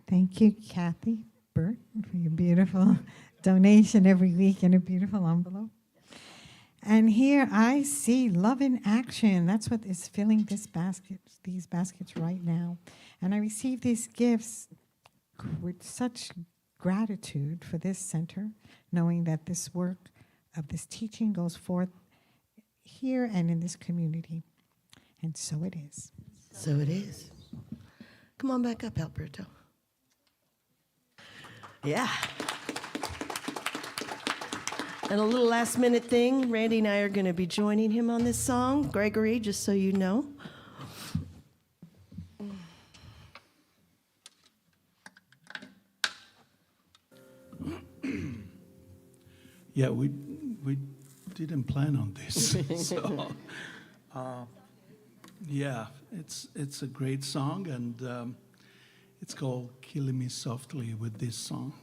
Thank you, Kathy Burt, for your beautiful donation every week in a beautiful envelope. And here I see love in action. That's what is filling these baskets right now. And I receive these gifts with such gratitude for this center, knowing that this work of this teaching goes forth here and in this community. And so it is. So it is. Come on back up, Alberto. Yeah. And a little last minute thing, Randy and I are going to be joining him on this song. Gregory, just so you know. Yeah, we didn't plan on this. So, yeah, it's a great song, and it's called "Killing Me Softly" with this song.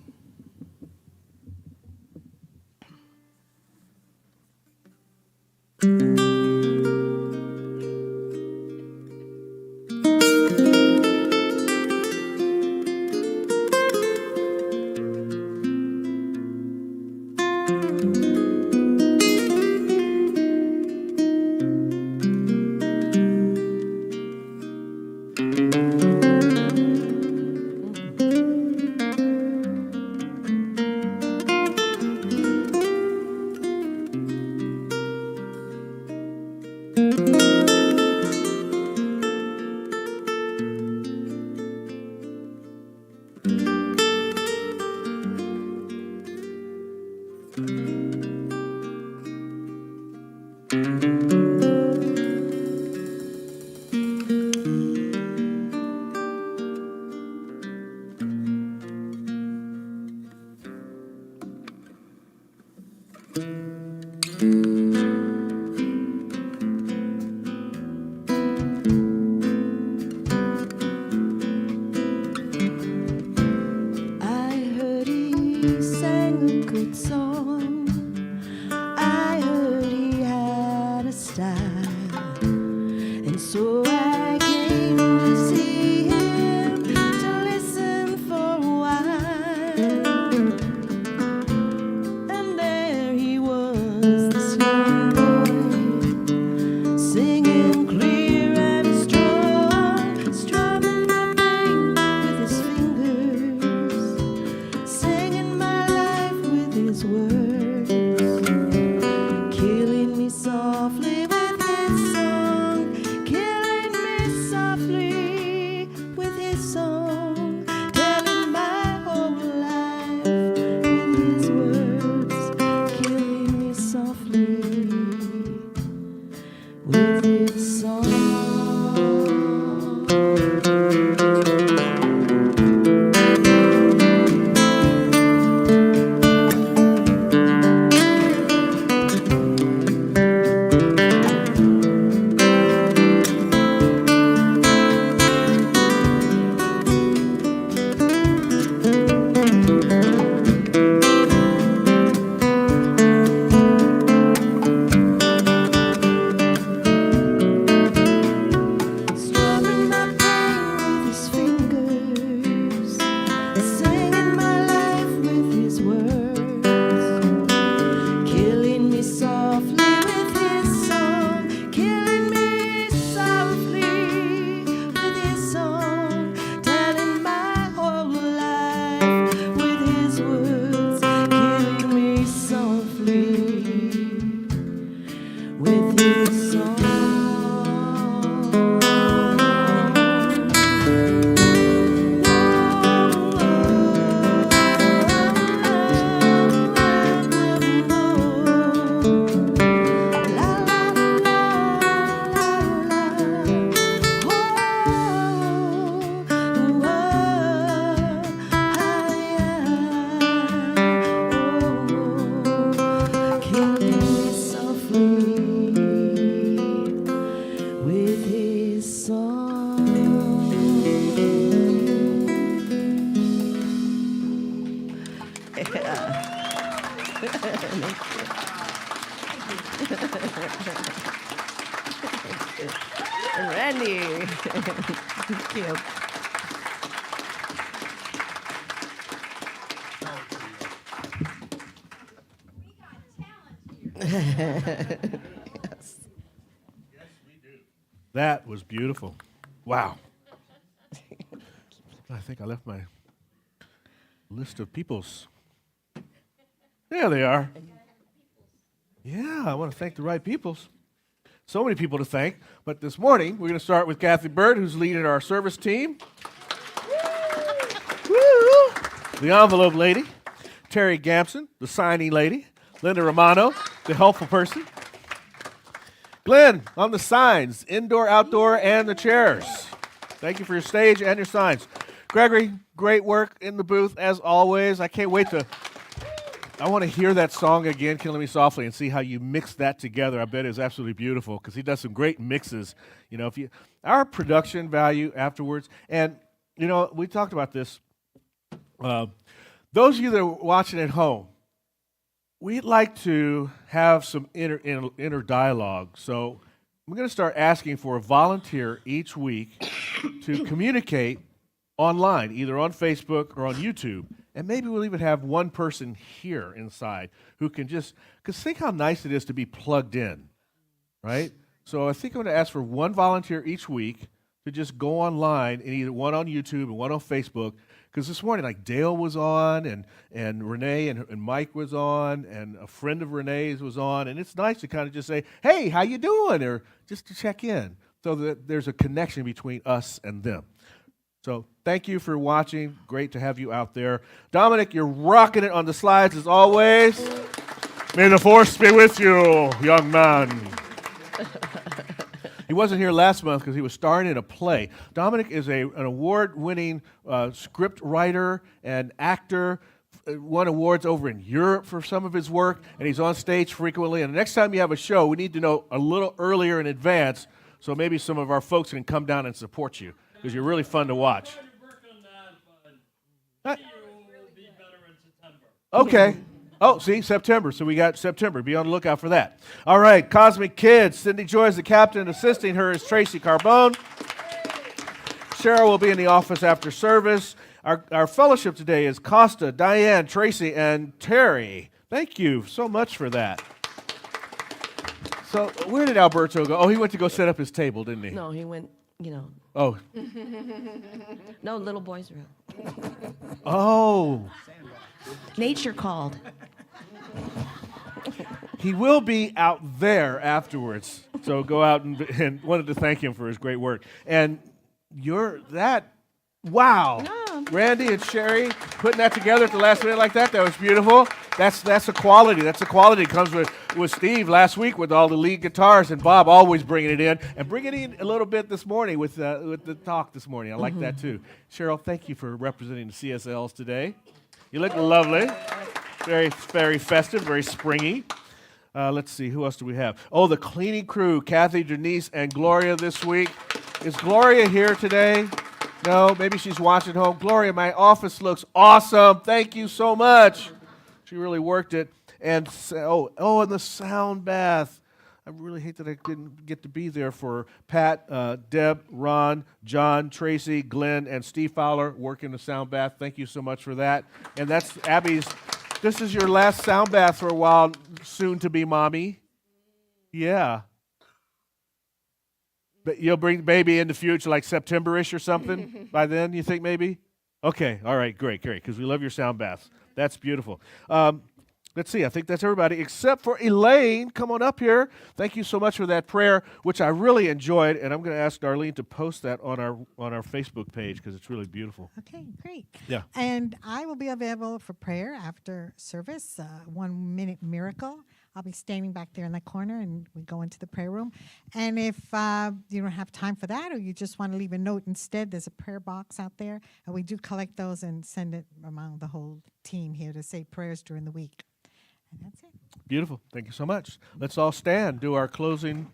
And Randy. Thank you. That was beautiful. Wow. I think I left my list of peoples. There they are. Yeah, I want to thank the right peoples. So many people to thank. But this morning, we're going to start with Kathy Bird, who's leading our service team. Woo! The envelope lady. Terry Gampson, the signing lady. Linda Romano, the helpful person. Glenn on the signs, indoor, outdoor, and the chairs. Thank you for your stage and your signs. Gregory, great work in the booth as always. I can't wait I want to hear that song again, Killing Me Softly, and see how you mix that together. I bet it's absolutely beautiful because he does some great mixes. You know, our production value afterwards, and you know, we talked about this. Those of you that are watching at home, we'd like to have some inner dialogue. So I'm going to start asking for a volunteer each week to communicate online, either on Facebook or on YouTube. And maybe we'll even have one person here inside who can because think how nice it is to be plugged in, right? So I think I'm going to ask for one volunteer each week to just go online, and either one on YouTube and one on Facebook. Because this morning, like Dale was on, and Renee and Mike was on, and a friend of Renee's was on, and it's nice to kind of just say, hey, how you doing? Or just to check in so that there's a connection between us and them. So thank you for watching. Great to have you out there. Dominic, you're rocking it on the slides as always. May the force be with you, young man. He wasn't here last month because he was starring in a play. Dominic is an award-winning script writer and actor, won awards over in Europe for some of his work, and he's on stage frequently. And the next time you have a show, we need to know a little earlier in advance so maybe some of our folks can come down and support you because you're really fun to watch. Okay. Oh, see, September. So we got September. Be on the lookout for that. All right, Cosmic Kids. Cindy Joy is the captain. Assisting her is Tracy Carbone. Cheryl will be in the office after service. Our fellowship today is Costa, Diane, Tracy, and Terry. Thank you so much for that. So where did Alberto go? Oh, he went to go set up his table, didn't he? No, he went, Oh. No, little boys room. Oh. Nature called. He will be out there afterwards. So go out and wanted to thank him for his great work. And wow. No. Randy and Cherie putting that together at the last minute like that was beautiful. That's a quality. That's a quality that comes with Steve last week with all the lead guitars, and Bob always bringing it in, and bringing it in a little bit this morning with the talk this morning. I like that too. Cheryl, thank you for representing the CSLs today. You look lovely. Very, very festive, very springy. Let's see, who else do we have? Oh, the cleaning crew, Kathy, Denise, and Gloria this week. Is Gloria here today? No, maybe she's watching home. Gloria, my office looks awesome. Thank you so much. She really worked it. And and the sound bath. I really hate that I didn't get to be there for Pat, Deb, Ron, John, Tracy, Glenn, and Steve Fowler working the sound bath. Thank you so much for that. And that's Abby's. This is your last sound bath for a while, soon to be mommy. Yeah. But you'll bring baby in the future, like September-ish or something by then, you think maybe? Okay, all right, great, because we love your sound baths. That's beautiful. Let's see, I think that's everybody except for Elaine. Come on up here. Thank you so much for that prayer, which I really enjoyed, and I'm going to ask Darlene to post that on our Facebook page because it's really beautiful. Okay, great. Yeah. And I will be available for prayer after service, 1 minute miracle. I'll be standing back there in the corner, and we go into the prayer room. And if you don't have time for that, or you just want to leave a note instead, there's a prayer box out there, and we do collect those and send it among the whole team here to say prayers during the week. And that's it. Beautiful. Thank you so much. Let's all stand, do our closing.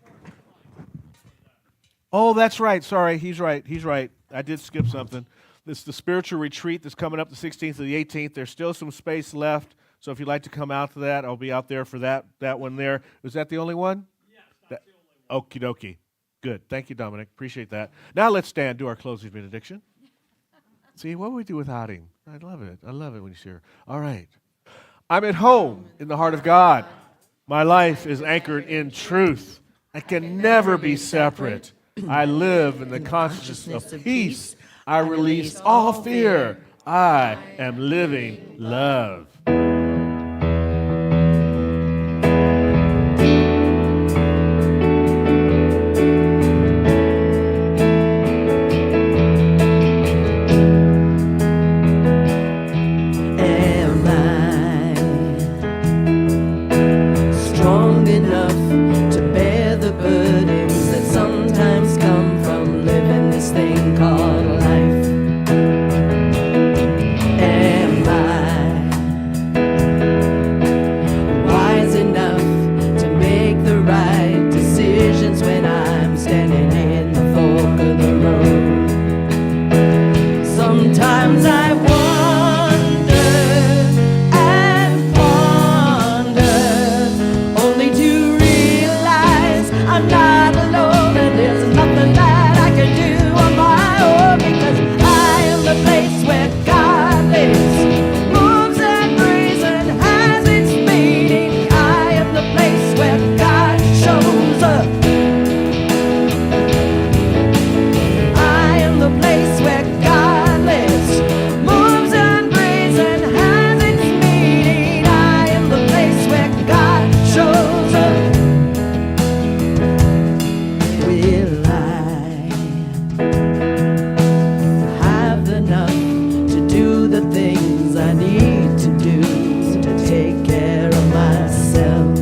Oh, that's right. Sorry, he's right. I did skip something. This is the spiritual retreat that's coming up the 16th to the 18th. There's still some space left. So if you'd like to come out to that, I'll be out there for that one there. Was that the only one? Yes, that's the only one. Okie dokie. Good. Thank you, Dominic. Appreciate that. Now let's stand, do our closing benediction. See, what would we do without him? I love it when he's here. All right. I'm at home in the heart of God. My life is anchored in truth. I can never be separate. I live in the consciousness of peace. I release all fear. I am living love. Am I strong enough to bear the burdens that sometimes come from living this thing called life? Am I wise enough to make the right decisions when I'm standing in the fork of the road? Sometimes I wonder and ponder, only to realize I'm not alone and there's nothing that I can do on my own, because I am the place where God lives, moves and breathes and has its meaning. I am the place where God shows up. I am the place where God lives, moves and breathes and has its meaning. I am the place where God shows up. Will I have enough to do the things I need to do to take care of myself?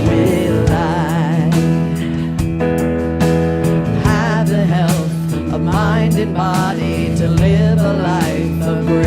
Will I have the health of mind and body to live a life of grace?